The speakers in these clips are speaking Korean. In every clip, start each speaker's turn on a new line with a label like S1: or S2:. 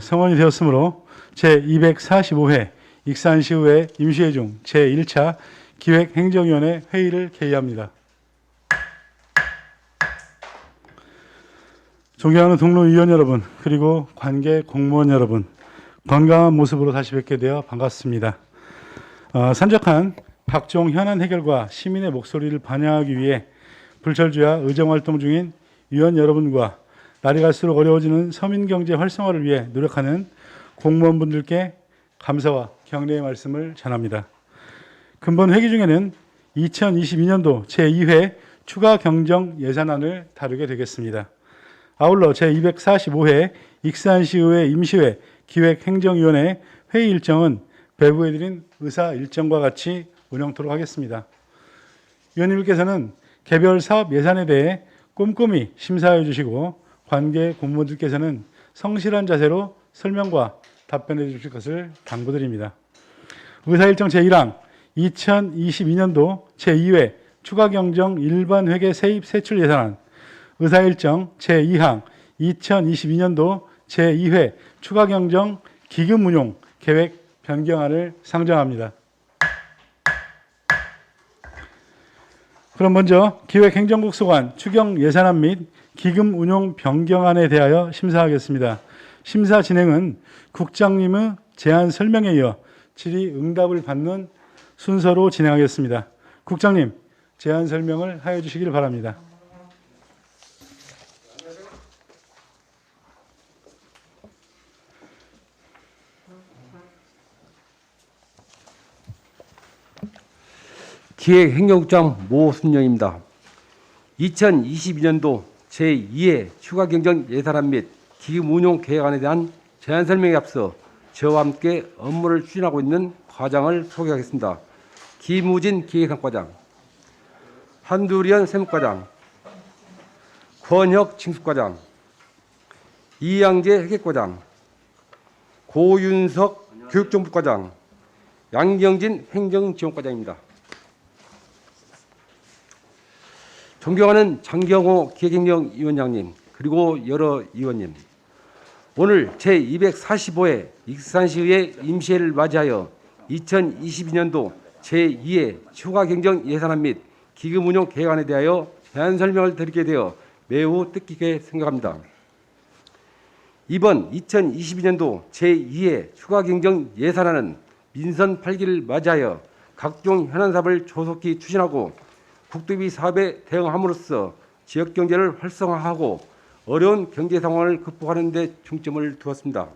S1: 성원이 되었으므로 제245회 익산시의회 임시회 중 제1차 기획행정위원회 회의를 개의합니다. 존경하는 동료위원 여러분, 그리고 관계 공무원 여러분, 건강한 모습으로 다시 뵙게 되어 반갑습니다. 산적한 각종 현안 해결과 시민의 목소리를 반영하기 위해 불철주야 의정활동 중인 위원 여러분과 날이 갈수록 어려워지는 서민경제 활성화를 위해 노력하는 공무원분들께 감사와 격려의 말씀을 전합니다. 근본 회기 중에는 2022년도 제2회 추가 경정 예산안을 다루게 되겠습니다. 아울러 제245회 익산시의회 임시회 기획행정위원회 회의 일정은 배부해드린 의사 일정과 같이 운영토록 하겠습니다. 위원님께서는 개별 사업 예산에 대해 꼼꼼히 심사해 주시고 관계 공무원들께서는 성실한 자세로 설명과 답변해 주실 것을 당부드립니다. 의사일정 제1항 2022년도 제2회 추가경정 일반회계 세입 세출 예산안, 의사일정 제2항 2022년도 제2회 추가경정 기금운용 계획 변경안을 상정합니다. 그럼 먼저 기획행정국 소관 추경 예산안 및 기금 운용 변경안에 대하여 심사하겠습니다. 심사 진행은 국장님의 제안 설명에 이어 질의 응답을 받는 순서로 진행하겠습니다. 국장님, 제안 설명을 하여 주시길 바랍니다.
S2: 기획행정국장 모순영입니다. 2022년도 제2회 추가경정 예산안 및 기금운용 계획안에 대한 제안 설명에 앞서 저와 함께 업무를 추진하고 있는 과장을 소개하겠습니다. 김우진 기획상과장, 한두리언 세무과장, 권혁 징수과장, 이양재 회계과장, 고윤석 교육정보과장, 양경진 행정지원과장입니다. 존경하는 장경호 기획행정위원장님, 그리고 여러 위원님, 오늘 제245회 익산시의회 임시회를 맞이하여 2022년도 제2회 추가경정 예산안 및 기금운용 계획안에 대하여 제안 설명을 드리게 되어 매우 뜻깊게 생각합니다. 이번 2022년도 제2회 추가경정 예산안은 민선 8기를 맞이하여 각종 현안 사업을 조속히 추진하고 국도비 사업에 대응함으로써 지역경제를 활성화하고 어려운 경제 상황을 극복하는 데 중점을 두었습니다.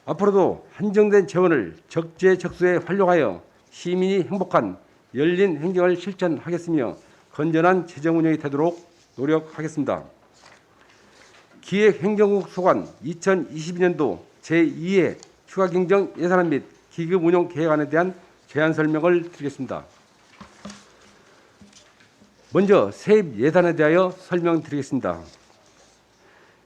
S2: 앞으로도 한정된 재원을 적재적소에 활용하여 시민이 행복한 열린 행정을 실천하겠으며 건전한 재정 운영이 되도록 노력하겠습니다. 기획행정국 소관 2022년도 제2회 추가경정 예산안 및 기금운용 계획안에 대한 제안 설명을 드리겠습니다. 먼저 세입 예산에 대하여 설명드리겠습니다.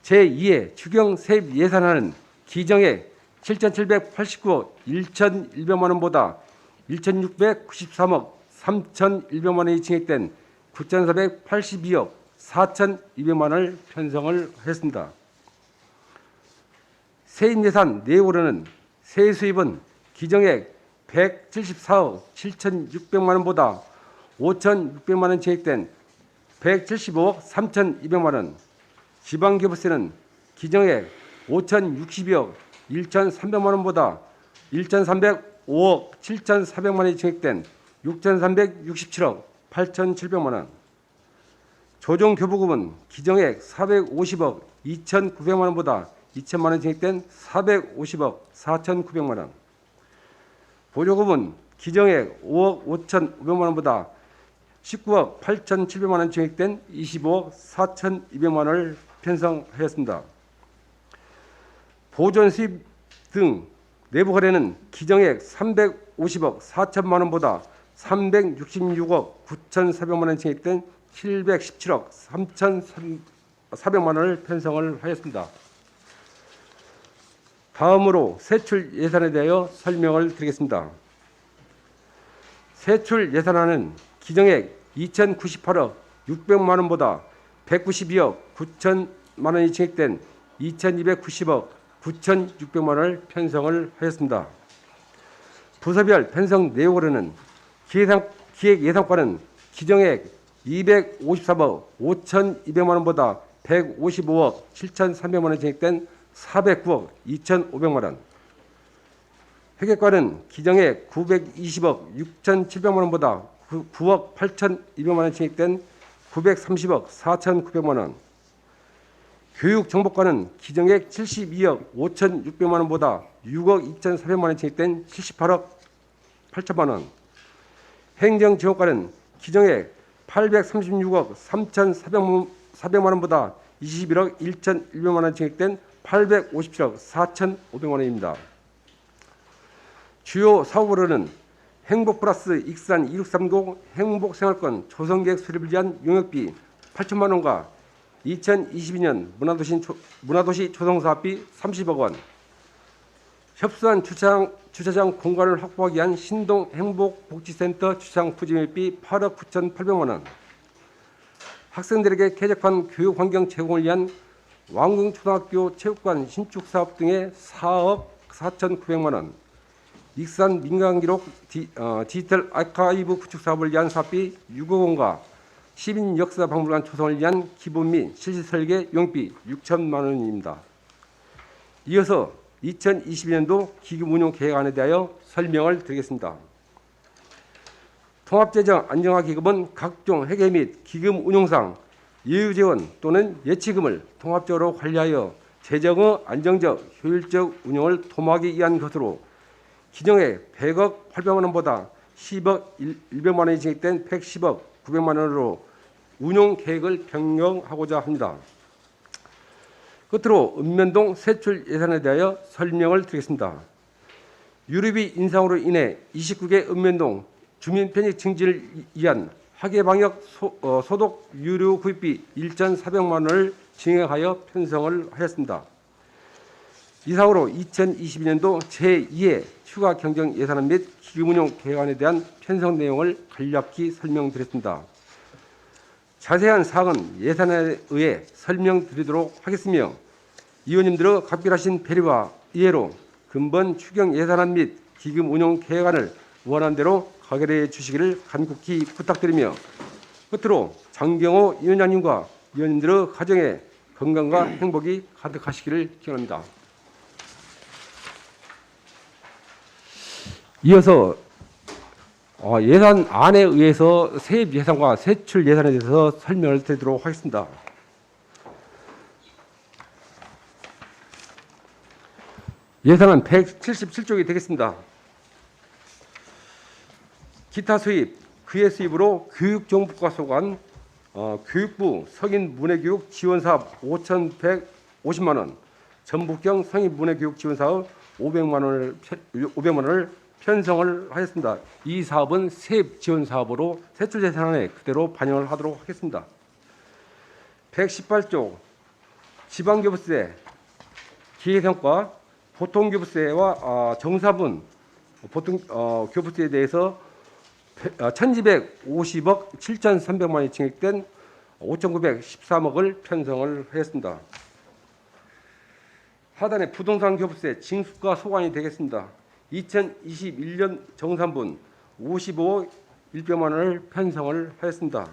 S2: 제2회 추경 세입 예산안은 기정액 7,789억 1,100만 원보다 1,693억 3,100만 원이 증액된 9,482억 4,200만 원을 편성을 했습니다. 세입 예산 내용으로는 세수입은 기정액 174억 7,600만 원보다 5,600만 원 증액된 175억 3,200만 원, 지방교부세는 기정액 5,062억 1,300만 원보다 1,305억 7,400만 원이 증액된 6,367억 8,700만 원, 조정교부금은 기정액 450억 2,900만 원보다 2,000만 원 증액된 450억 4,900만 원, 보조금은 기정액 5억 5,500만 원보다 19억 8,700만 원 증액된 25억 4,200만 원을 편성하였습니다. 보존 수입 등 내부 거래는 기정액 350억 4천만 원보다 366억 9,400만 원 증액된 717억 3,400만 원을 편성을 하였습니다. 다음으로 세출 예산에 대하여 설명을 드리겠습니다. 세출 예산안은 기정액 2,098억 600만 원보다 192억 9천만 원이 증액된 2,290억 9,600만 원을 편성을 하였습니다. 부서별 편성 내역으로는 기획예산과는 기정액 253억 5,200만 원보다 155억 7,300만 원 증액된 409억 2,500만 원, 회계과는 기정액 920억 6,700만 원보다 9억 8,200만 원 증액된 930억 4,900만 원, 교육정보과는 기정액 72억 5,600만 원보다 6억 2,400만 원 증액된 78억 8천만 원, 행정지원과는 기정액 836억 3,400만 원보다 21억 1,100만 원 증액된 857억 4,500만 원입니다. 주요 사업으로는 행복플러스 익산 2630 행복생활권 조성계획 수립을 위한 용역비 8천만 원과 2022년 문화도시 조성사업비 30억 원, 협소한 주차장 공간을 확보하기 위한 신동 행복복지센터 주차장 부지매입비 8억 9,800만 원, 학생들에게 쾌적한 교육환경 제공을 위한 왕궁초등학교 체육관 신축 사업 등의 4억 4,900만 원, 익산 민간기록 디지털 아카이브 구축 사업을 위한 사업비 6억 원과 시민 역사 박물관 조성을 위한 기본 및 실시 설계 용비 6천만 원입니다. 이어서 2022년도 기금 운용 계획안에 대하여 설명을 드리겠습니다. 통합재정 안정화기금은 각종 회계 및 기금 운용상 예우재원 또는 예치금을 통합적으로 관리하여 재정의 안정적 효율적 운용을 도모하기 위한 것으로 기정액 100억 800만 원보다 10억 100만 원이 증액된 110억 900만 원으로 운용 계획을 변경하고자 합니다. 끝으로 읍면동 세출 예산에 대하여 설명을 드리겠습니다. 유류비 인상으로 인해 29개 읍면동 주민 편익 증진을 위한 학예방역 소독 유류 구입비 1,400만 원을 증액하여 편성을 하였습니다. 이상으로 2022년도 제2회 추가 경정 예산안 및 기금운용 계획안에 대한 편성 내용을 간략히 설명드렸습니다. 자세한 사항은 예산에 의해 설명드리도록 하겠으며 의원님들의 각별하신 배려와 이해로 근본 추경 예산안 및 기금 운용 계획안을 원하는 대로 가결해 주시기를 간곡히 부탁드리며 끝으로 장경호 위원장님과 의원님들의 가정에 건강과 행복이 가득하시기를 기원합니다. 이어서 예산안에 의해서 세입 예산과 세출 예산에 대해서 설명을 드리도록 하겠습니다. 예산안 177쪽이 되겠습니다. 기타 수입, 그의 수입으로 교육정보과 소관 교육부 성인 문해교육 지원사업 5,150만 원, 전북경 성인 문해교육 지원사업 500만 원을 편성을 하였습니다. 이 사업은 세입 지원 사업으로 세출 예산안에 그대로 반영을 하도록 하겠습니다. 118조 지방교부세, 기획성과 보통교부세와 정사분 보통 교부세에 대해서 1,250억 7,300만 원이 증액된 5,913억을 편성을 하였습니다. 하단에 부동산 교부세 징수가 소관이 되겠습니다. 2021년 정산분 55억 100만 원을 편성을 하였습니다.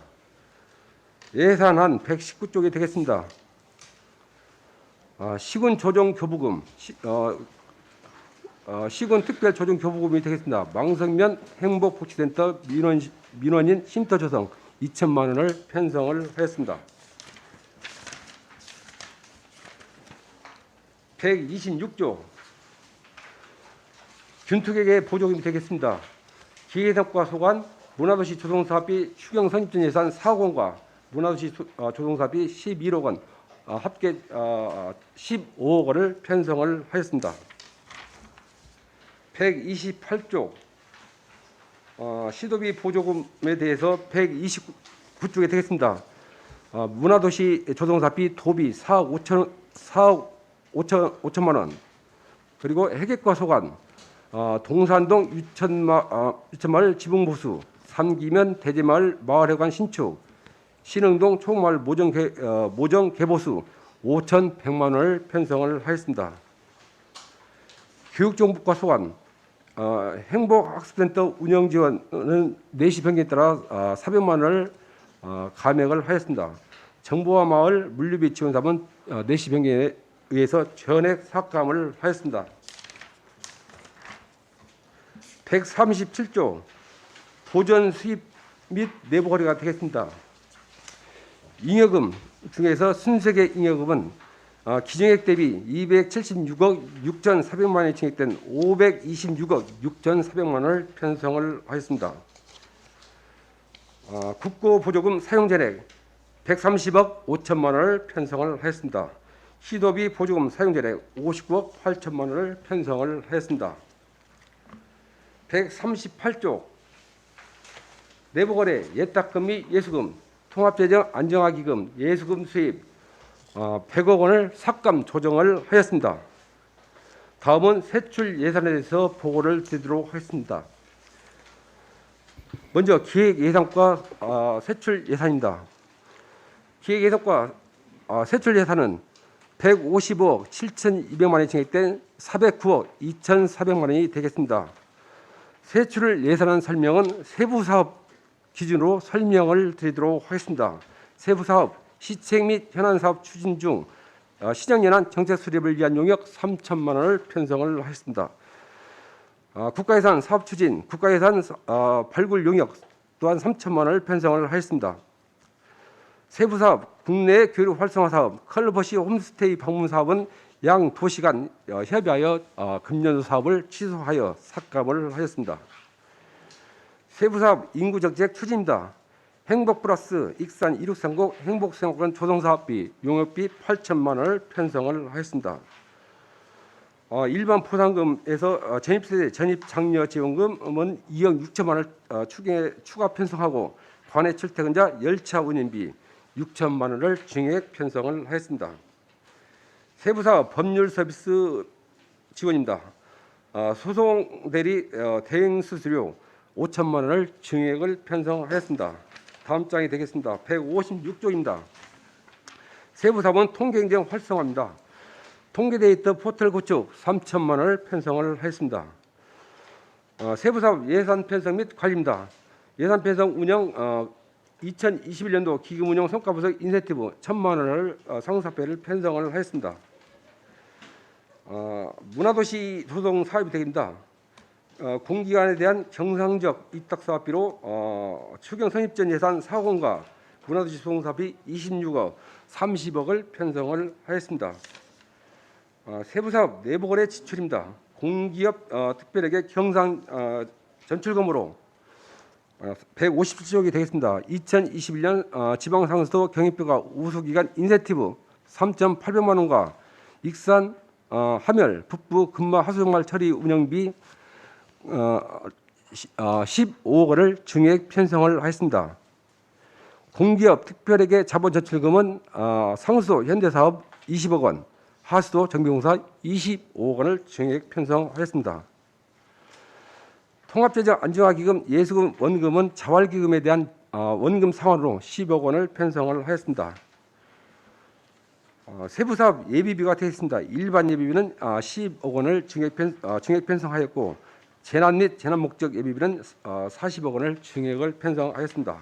S2: 예산안 119쪽이 되겠습니다. 시군 조정 교부금, 시군 특별 조정 교부금이 되겠습니다. 망성면 행복복지센터 민원인 쉼터 조성 2천만 원을 편성을 하였습니다. 126조 균투객의 보조금이 되겠습니다. 기획성과 소관 문화도시 조성사업비 추경 선입전 예산 4억 원과 문화도시 조성사업비 11억 원 합계 15억 원을 편성을 하였습니다. 128조 시도비 보조금에 대해서 129쪽에 되겠습니다. 문화도시 조성사업비 도비 4억 5천만 원, 그리고 회계과 소관 동산동 유천마을 지붕보수, 삼기면 대제마을 마을회관 신축, 신흥동 초마을 모정 개보수 5,100만 원을 편성을 하였습니다. 교육정보과 소관, 행복학습센터 운영 지원은 내시 변경에 따라 400만 원을 감액을 하였습니다. 정보화 마을 물류비 지원 사업은 내시 변경에 의해서 전액 삭감을 하였습니다. 137조 보전 수입 및 내부 거래가 되겠습니다. 잉여금 중에서 순세계 잉여금은 기증액 대비 276억 6,400만 원이 증액된 526억 6,400만 원을 편성을 하였습니다. 국고 보조금 사용 전액 130억 5천만 원을 편성을 하였습니다. 시도비 보조금 사용 전액 59억 8천만 원을 편성을 하였습니다. 138조 내부거래 예탁금 및 예수금 통합재정 안정화기금 예수금 수입 100억 원을 삭감 조정을 하였습니다. 다음은 세출 예산에 대해서 보고를 드리도록 하겠습니다. 먼저 기획예산과 세출 예산입니다. 기획예산과 세출 예산은 155억 7,200만 원이 증액된 409억 2,400만 원이 되겠습니다. 세출을 예산한 설명은 세부사업 기준으로 설명을 드리도록 하겠습니다. 세부사업 시책 및 현안사업 추진 중 시정연한 정책 수립을 위한 용역 3천만 원을 편성을 하였습니다. 국가예산 사업 추진, 국가예산 발굴 용역 또한 3천만 원을 편성을 하였습니다. 세부사업, 국내 교육 활성화 사업, 컬러버시 홈스테이 방문 사업은 양 도시간 협의하여 금년도 사업을 취소하여 삭감을 하였습니다. 세부사업 인구정책 추진입니다. 행복 플러스 익산 2630 행복생활권 조성사업비 용역비 8천만 원을 편성을 하였습니다. 일반 포상금에서 전입세대 전입장려 지원금은 2억 6천만 원을 추가 편성하고 관내 출퇴근자 열차 운임비 6천만 원을 증액 편성을 하였습니다. 세부사업 법률 서비스 지원입니다. 소송 대리 대행 수수료 5천만 원을 증액을 편성하였습니다. 다음 장이 되겠습니다. 156조입니다. 세부사업은 통계행정 활성화입니다. 통계데이터 포털 구축 3천만 원을 편성을 하였습니다. 세부사업 예산 편성 및 관리입니다. 예산 편성 운영 2021년도 기금 운영 성과 분석 인센티브 1천만 원을 상사배를 편성을 하였습니다. 문화도시 조성 사업이 되겠습니다. 공기관에 대한 경상적 입탁사업비로 추경 선입전 예산 4억 원과 문화도시 조성 사업비 26억 30억을 편성을 하였습니다. 세부사업 내부거래 지출입니다. 공기업 특별회계 경상 전출금으로 157억이 되겠습니다. 2021년 지방상수도 경입비가 우수기간 인센티브 3,800만 원과 익산 하멸 북부 금마 하수종말 처리 운영비 15억 원을 증액 편성을 하였습니다. 공기업 특별회계 자본 전출금은 상수도 현대사업 20억 원, 하수도 정비공사 25억 원을 증액 편성하였습니다. 통합재정 안정화기금 예수금 원금은 자활기금에 대한 원금 상환으로 10억 원을 편성을 하였습니다. 세부사업 예비비가 되겠습니다. 일반 예비비는 10억 원을 증액 편성하였고 재난 및 재난 목적 예비비는 40억 원을 증액을 편성하였습니다.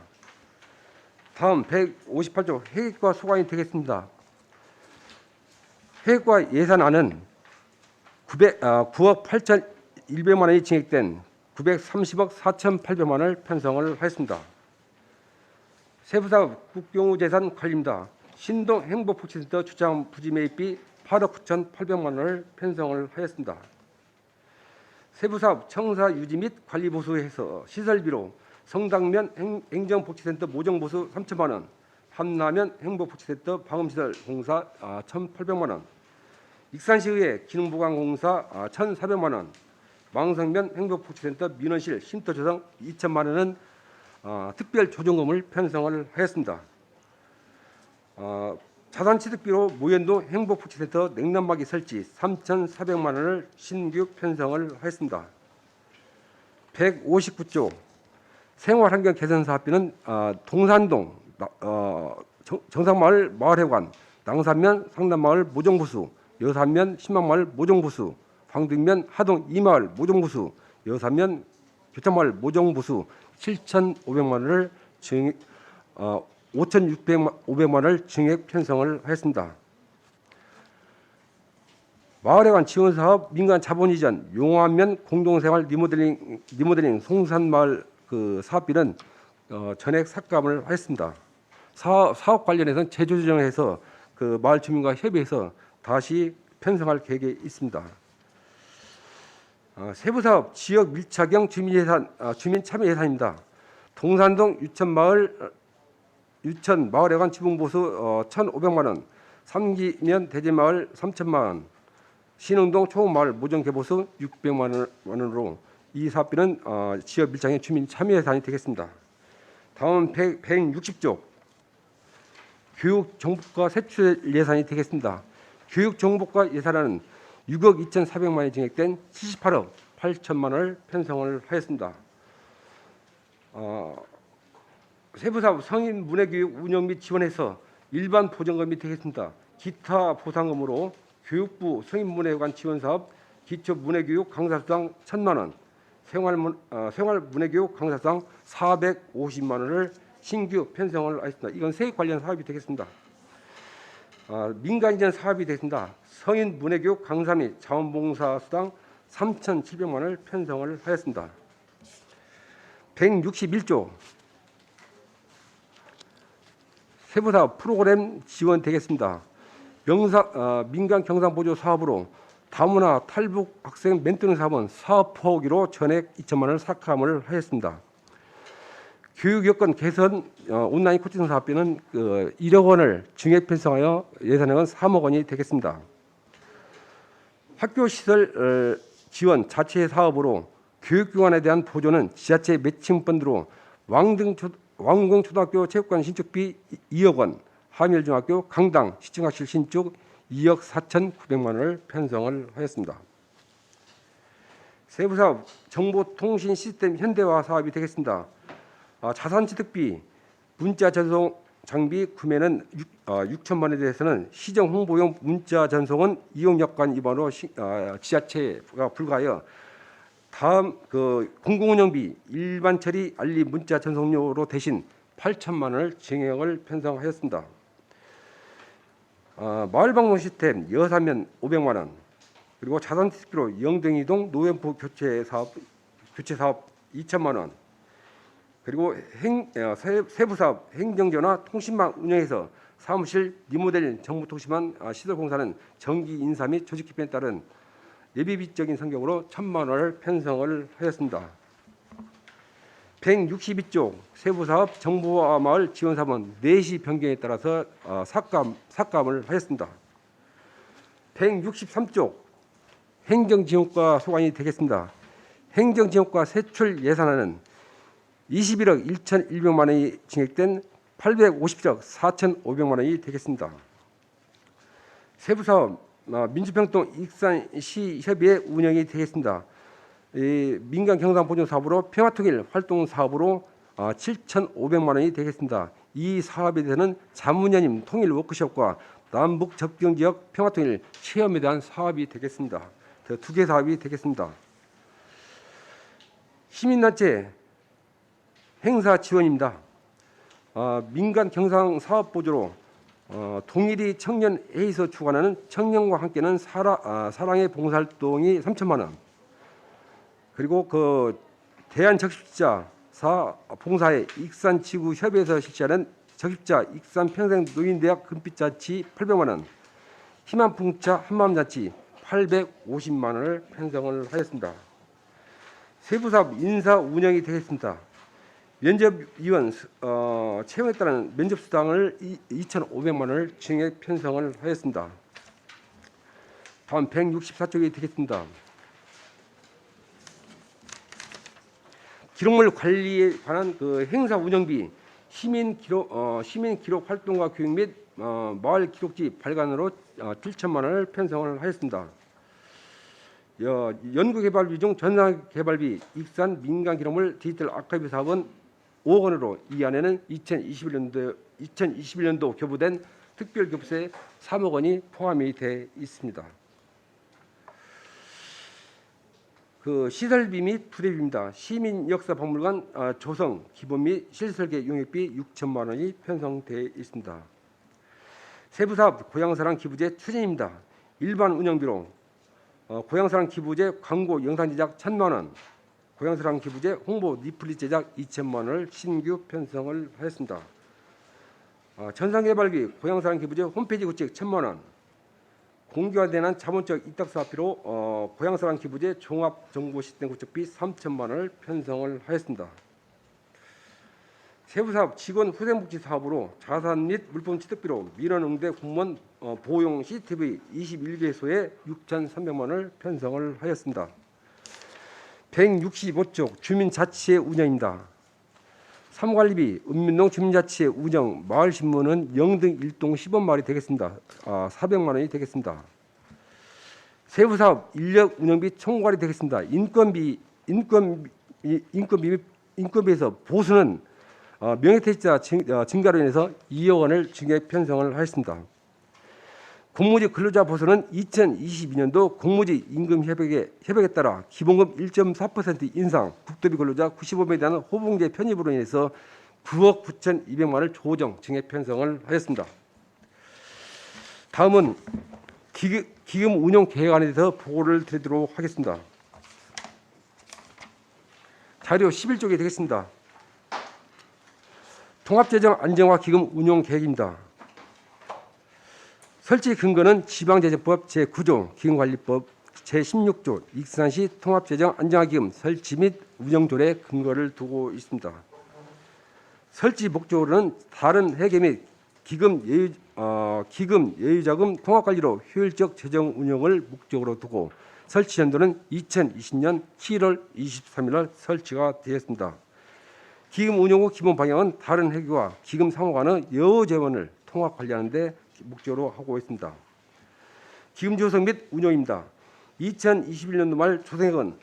S2: 다음 158조 회계과 소관이 되겠습니다. 회계과 예산안은 9억 8,100만 원이 증액된 930억 4,800만 원을 편성을 하였습니다. 세부사업 국경우재산 관리입니다. 신동 행복복지센터 주장 부지 매입비 8억 9,800만 원을 편성을 하였습니다. 세부사업 청사 유지 및 관리 보수해서 시설비로 성당면 행정복지센터 모정보수 3천만 원, 함라면 행복복지센터 방음시설 공사 1,800만 원, 익산시의회 기능보강공사 1,400만 원, 망성면 행복복지센터 민원실 쉼터 조성 2천만 원은 특별 조정금을 편성을 하였습니다. 자산취득비로 모현동 행복복지센터 냉난막이 설치 3,400만 원을 신규 편성을 하였습니다. 159조 생활환경 개선 사업비는 동산동 정상마을 마을회관, 낭산면 상남마을 모정보수, 여산면 신망마을 모정보수, 광등면 하동 2마을 모종부수, 여사면 교차마을 모종부수 7,500만 원을 5,600만 원을 증액 편성을 하였습니다. 마을에 관한 지원 사업 민간 자본 이전 용화면 공동생활 리모델링 송산마을 그 사업비는 전액 삭감을 하였습니다. 사업 관련해서는 재조정해서 그 마을 주민과 협의해서 다시 편성할 계획이 있습니다. 세부 사업 지역 밀착형 주민 참여 예산입니다. 동산동 유천 마을에 관한 지붕 보수 1,500만 원, 삼기면 대제마을 3천만 원, 신흥동 초마을 모종 개보수 600만 원으로 이 사업비는 지역 밀착형 주민 참여 예산이 되겠습니다. 다음 160조 교육 정보과 세출 예산이 되겠습니다. 교육 정보과 예산은 6억 2,400만 원이 증액된 78억 8천만 원을 편성을 하였습니다. 세부사업 성인 문해교육 운영 및 지원해서 일반 보전금이 되겠습니다. 기타 보상금으로 교육부 성인문해관 지원사업 기초문해교육 강사수당 1,000만 원, 생활문해교육 강사수당 450만 원을 신규 편성을 하였습니다. 이건 세액 관련 사업이 되겠습니다. 민간 이전 사업이 되겠습니다. 성인 문해교육 강사 및 자원봉사 수당 3,700만 원을 편성을 하였습니다. 161조 세부사업 프로그램 지원 되겠습니다. 민간 경상보조 사업으로 다문화 탈북 학생 멘토링 사업은 사업 포기로 전액 2천만 원을 삭감을 하였습니다. 교육 여건 개선 온라인 코칭 사업비는 1억 원을 증액 편성하여 예산액은 3억 원이 되겠습니다. 학교 시설 지원 자체 사업으로 교육기관에 대한 보조는 지자체 매칭 펀드로 왕궁초등학교 체육관 신축비 2억 원, 하밀중학교 강당 시청학실 신축 2억 4,900만 원을 편성을 하였습니다. 세부사업 정보통신 시스템 현대화 사업이 되겠습니다. 자산취득비 문자 전송 장비 구매는 6천만 원에 대해서는 시정 홍보용 문자 전송은 이용여건 위반으로 지자체가 불가하여 다음 공공운영비 일반 처리 알림 문자 전송료로 대신 8천만 원을 증액을 편성하였습니다. 마을 방문 시스템 여사면 500만 원, 그리고 자산취득비로 영등이동 노원포 교체 사업 2천만 원, 그리고 세부사업 행정전화 통신망 운영에서 사무실 리모델링 정보통신망 시설 공사는 정기 인사 및 조직 개편에 따른 예비비적인 성격으로 1,000만 원을 편성을 하였습니다. 162조 세부사업 정보화마을 지원사업은 4시 변경에 따라서 삭감을 하였습니다. 163조 행정지원과 소관이 되겠습니다. 행정지원과 세출 예산안은 21억 1,100만 원이 증액된 850억 4,500만 원이 되겠습니다. 세부사업 민주평통 익산시 협의회 운영이 되겠습니다. 민간 경상보존 사업으로 평화통일 활동 사업으로 7,500만 원이 되겠습니다. 이 사업에 대해서는 자문위원님 통일 워크숍과 남북 접경지역 평화통일 체험에 대한 사업이 되겠습니다. 두 개 사업이 되겠습니다. 시민단체 행사 지원입니다. 민간 경상 사업 보조로 동일이 청년 A에서 주관하는 청년과 함께는 사랑의 봉사활동이 3천만 원, 그리고 대한적십자 봉사회 익산지구협의회에서 실시하는 적십자 익산평생노인대학 금빛잔치 800만 원, 희망풍차 한마음잔치 850만 원을 편성을 하였습니다. 세부사업 인사 운영이 되겠습니다. 면접위원 채용에 따른 면접수당을 2,500만 원을 증액 편성을 하였습니다. 다음 164쪽이 되겠습니다. 기록물 관리에 관한 행사 운영비 시민 기록 활동과 교육 및 마을 기록지 발간으로 7천만 원을 편성을 하였습니다. 연구개발비 중 전산개발비 익산 민간기록물 디지털 아카이브 사업은 5억 원으로 이 안에는 2021년도 교부된 특별교부세 3억 원이 포함이 되어 있습니다. 그 시설비 및 부대비입니다. 시민역사박물관 조성 기본 및 실설계 용역비 6천만 원이 편성되어 있습니다. 세부사업 고향사랑 기부제 추진입니다. 일반 운영비로 고향사랑 기부제 광고 영상 제작 1,000만 원, 고향사랑 기부제 홍보 리플릿 제작 2천만 원을 신규 편성을 하였습니다. 전산개발비 고향사랑 기부제 홈페이지 구축 1,000만 원, 공개화되는 자본적 이탁사업비로 고향사랑 기부제 종합정보시스템 구축비 3천만 원을 편성을 하였습니다. 세부사업 직원 후생복지 사업으로 자산 및 물품 취득비로 민원응대 공무원 보호용 CCTV 21개소에 6,300만 원을 편성을 하였습니다. 165쪽 주민자치회 운영입니다. 사무관리비 읍면동 주민자치회 운영 마을신문은 영등 1동 10원마을이 되겠습니다. 400만 원이 되겠습니다. 세부사업 인력 운영비 총괄이 되겠습니다. 인건비에서 보수는 명예퇴직자 증가로 인해서 2억 원을 증액 편성을 하였습니다. 공무지 근로자 보수는 2022년도 공무지 임금 협약에 따라 기본급 1.4% 인상, 국도비 근로자 95명에 대한 호봉제 편입으로 인해서 9억 9,200만 원을 조정 증액 편성을 하였습니다. 다음은 기금 운용 계획안에 대해서 보고를 드리도록 하겠습니다. 자료 11쪽에 되겠습니다. 통합재정 안정화 기금 운용 계획입니다. 설치 근거는 지방재정법 제9조 기금관리법 제16조 익산시 통합재정 안정화기금 설치 및 운영조례 근거를 두고 있습니다. 설치 목적으로는 다른 회계 및 기금 예유자금 통합관리로 효율적 재정 운영을 목적으로 두고 설치 연도는 2020년 7월 23일 날 설치가 되었습니다. 기금 운용 후 기본 방향은 다른 회계와 기금 상호간의 여우 재원을 통합 관리하는 데 목적으로 하고 있습니다. 기금 조성 및 운용입니다. 2021년도 말 조성액은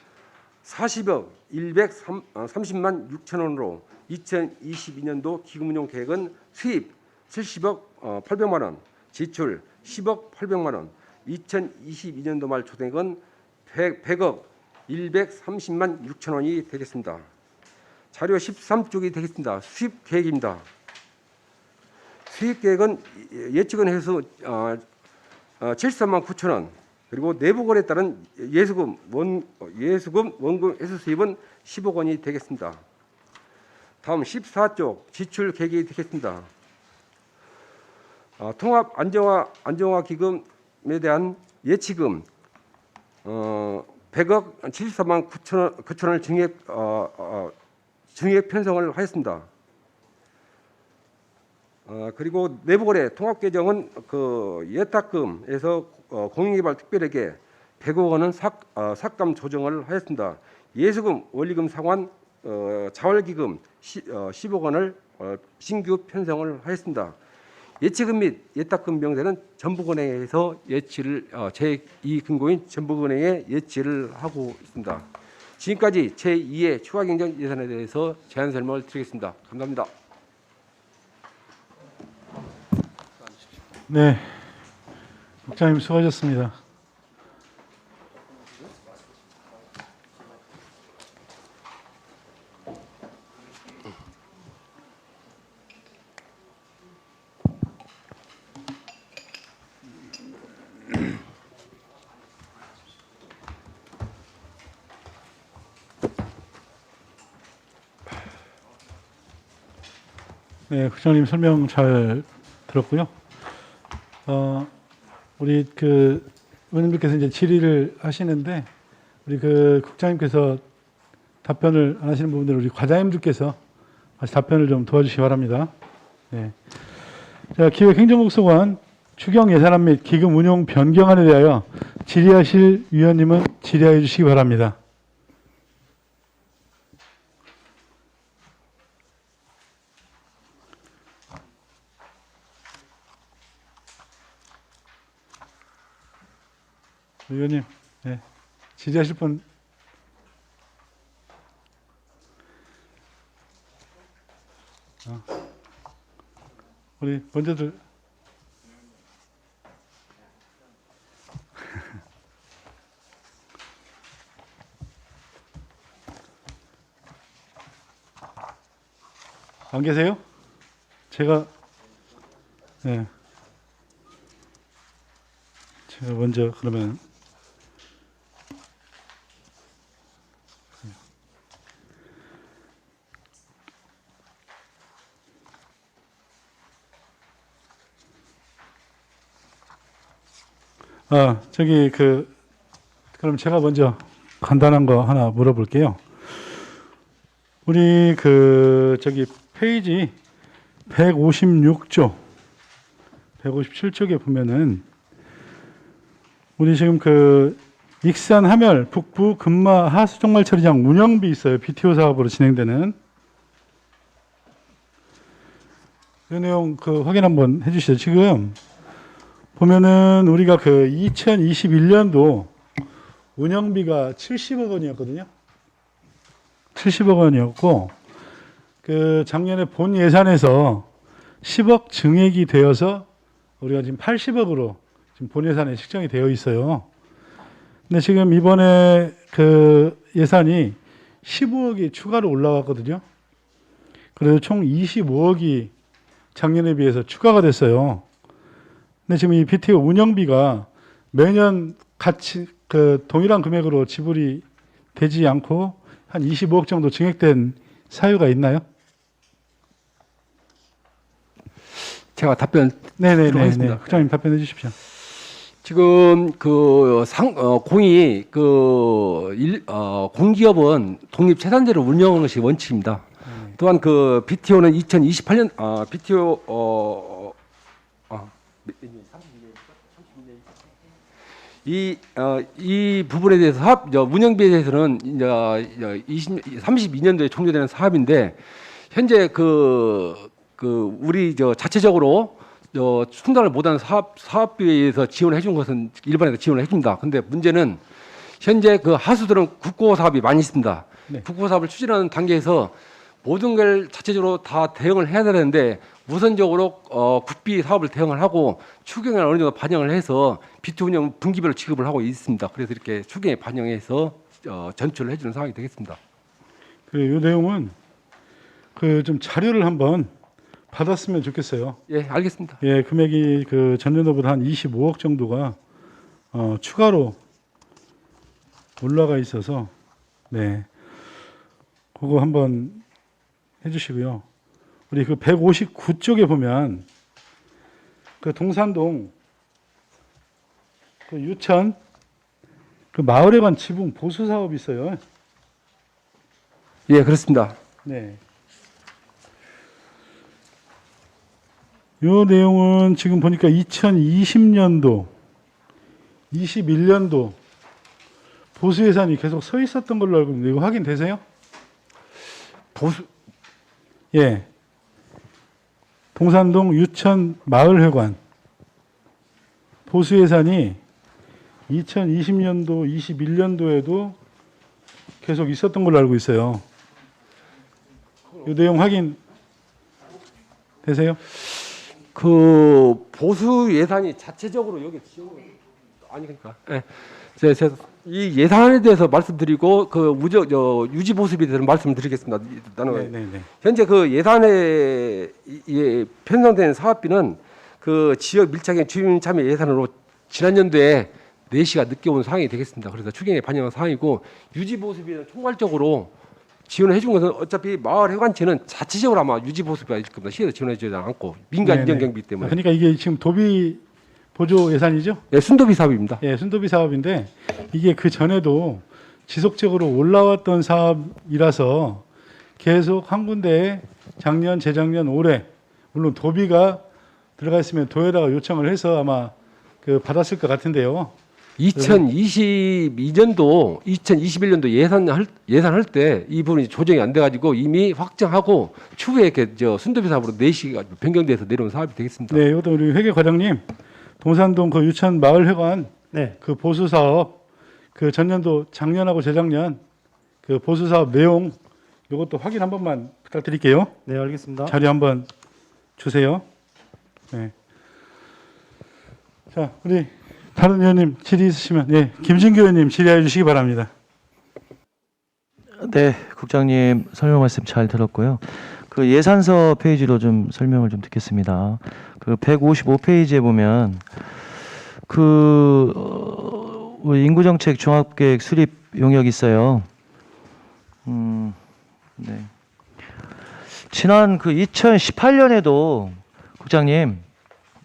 S2: 40억 130만 6천 원으로 2022년도 기금 운용 계획은 수입 70억 800만 원, 지출 10억 800만 원, 2022년도 말 조성액은 100억 130만 6천 원이 되겠습니다. 자료 13쪽이 되겠습니다. 수입 계획입니다. 수입 계획은 예측은 해서 73만 9천 원, 그리고 내부 거래에 따른 예수금 원금 회수 수입은 10억 원이 되겠습니다. 다음 14쪽 지출 계획이 되겠습니다. 통합 안정화 기금에 대한 예치금 100억 74만 9천 원을 증액 편성을 하였습니다. 그리고 내부거래 통합계정은 그 예탁금에서 공인개발 특별회계 100억 원은 삭감 조정을 하였습니다. 예수금, 원리금 상환, 자활기금 10억 원을 신규 편성을 하였습니다. 예치금 및 예탁금 명세는 전북은행에서 예치를 제2 금고인 전북은행에 예치를 하고 있습니다. 지금까지 제2의 추가경정 예산에 대해서 제안 설명을 드리겠습니다. 감사합니다.
S1: 네, 국장님 수고하셨습니다. 네, 국장님 설명 잘 들었고요. 우리 그 의원님께서 이제 질의를 하시는데 우리 그 국장님께서 답변을 안 하시는 부분들을 우리 과장님들께서 다시 답변을 좀 도와주시기 바랍니다. 네. 자, 기획행정국소관 추경 예산안 및 기금 운용 변경안에 대하여 질의하실 위원님은 질의해 주시기 바랍니다. 의원님, 네. 질의하실 분. 우리 먼저들. 안 계세요? 제가 네. 제가 먼저 그러면 저기 그럼 제가 먼저 간단한 거 하나 물어볼게요. 우리 저기 페이지 156조, 157쪽에 보면은 우리 지금 익산 하멸 북부 금마 하수 종말 처리장 운영비 있어요. BTO 사업으로 진행되는 이 내용 확인 한번 해주시죠. 지금 보면은 우리가 2021년도 운영비가 70억 원이었거든요. 70억 원이었고 작년에 본 예산에서 10억 증액이 되어서 우리가 지금 80억으로 지금 본 예산에 책정이 되어 있어요. 근데 지금 이번에 예산이 15억이 추가로 올라왔거든요. 그래서 총 25억이 작년에 비해서 추가가 됐어요. 근데 지금 이 BTO 운영비가 매년 같이 동일한 금액으로 지불이 되지 않고 한 25억 정도 증액된 사유가 있나요?
S2: 제가 답변
S1: 네네네.
S2: 하겠습니다.
S1: 국장님 답변해 주십시오.
S2: 지금 공이 공기업은 독립재산제를 운영하는 것이 원칙입니다. 또한 BTO는 2028년 BTO 이 부분에 대해서 운영비에 대해서는 이제 32년도에 종료되는 사업인데 현재 우리 자체적으로 충당을 못하는 사업비에 의해서 지원을 해준 것은 일반에서 지원을 해줍니다. 근데 문제는 현재 하수들은 국고 사업이 많이 있습니다.
S1: 네.
S2: 국고 사업을 추진하는 단계에서 모든 걸 자체적으로 다 대응을 해야 되는데 우선적으로 국비 사업을 대응을 하고 추경에 어느 정도 반영을 해서 BTO 운영 분기별로 지급을 하고 있습니다. 그래서 이렇게 추경에 반영해서 전출을 해주는 상황이 되겠습니다.
S1: 이 내용은 좀 자료를 한번 받았으면 좋겠어요.
S2: 예, 알겠습니다.
S1: 예, 금액이 전년도보다 한 25억 정도가 추가로 올라가 있어서 네, 그거 한번 해주시고요. 우리 159쪽에 보면 동산동 유천 마을에 관 지붕 보수 사업이 있어요.
S2: 예, 그렇습니다.
S1: 네. 이 내용은 지금 보니까 2020년도, 21년도 보수 예산이 계속 서 있었던 걸로 알고 있는데 이거 확인되세요?
S2: 보수
S1: 예. 동산동 유천 마을회관 보수 예산이 2020년도, 21년도에도 계속 있었던 걸로 알고 있어요. 이 내용 확인 되세요?
S2: 보수 예산이 자체적으로 여기 지원 아니 그러니까 예. 제가 이 예산에 대해서 말씀드리고 유지 보수비에 대해서 말씀드리겠습니다. 나는
S1: 네네네.
S2: 현재 예산에 편성된 사업비는 지역 밀착형 주민 참여 예산으로 지난 연도에 4시가 늦게 온 상황이 되겠습니다. 그래서 추경에 반영한 사항이고 유지 보수비는 총괄적으로 지원을 해준 것은 어차피 마을 회관체는 자체적으로 아마 유지 보수비가 있을 겁니다. 시에서 지원해 주지 않고 민간 인정 경비 때문에.
S1: 그러니까 이게 지금 도비 보조 예산이죠?
S2: 네, 순도비 사업입니다.
S1: 예, 순도비 사업인데 이게 그 전에도 지속적으로 올라왔던 사업이라서 계속 한 군데에 작년, 재작년, 올해 물론 도비가 들어가 있으면 도에다가 요청을 해서 아마 받았을 것 같은데요.
S2: 2022년도, 2021년도 예산할 때 이 부분이 조정이 안 돼가지고 이미 확정하고 추후에 순도비 사업으로 4시가 변경돼서 내려온 사업이 되겠습니다.
S1: 네, 이것도 우리 회계 과장님, 동산동 유천 마을회관
S3: 네.
S1: 보수 사업 전년도 작년하고 재작년 보수 사업 내용 이것도 확인 한 번만 부탁드릴게요.
S3: 네, 알겠습니다.
S1: 자료 한번 주세요. 네. 자, 우리 다른 의원님 질의 있으시면 예, 김진규 의원님 질의해 주시기 바랍니다.
S4: 네, 국장님 설명 말씀 잘 들었고요.
S3: 그 예산서 페이지로 좀 설명을 좀 듣겠습니다. 그 155페이지에 보면 우리 인구정책 종합계획 수립 용역 있어요. 네. 지난 그 2018년에도 국장님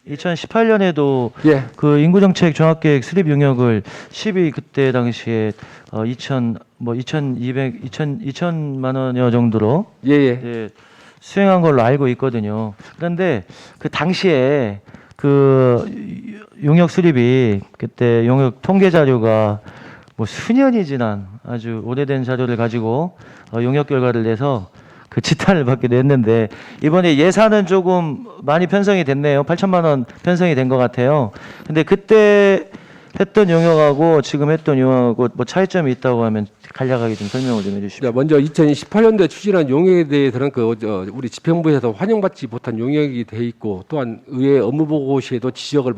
S3: 2018년에도
S2: 예.
S3: 그 인구정책 종합계획 수립 용역을 12 그때 당시에 2천만 원여 정도로
S2: 예, 예.
S3: 예, 수행한 걸로 알고 있거든요. 그런데 그 당시에 그 용역 수립이 그때 용역 통계 자료가 뭐 수년이 지난 아주 오래된 자료를 가지고 용역 결과를 내서 그 지탄을 받기도 했는데 이번에 예산은 조금 많이 편성이 됐네요. 8천만 원 편성이 된 것 같아요. 근데 그때 했던 용역하고 지금 했던 용역하고 뭐 차이점이 있다고 하면 간략하게 좀 설명을 좀 해주십시오.
S2: 자, 먼저 2018년도에 추진한 용역에 대해서는 우리 집행부에서 환영받지 못한 용역이 돼 있고 또한 의회 업무보고 시에도 지적을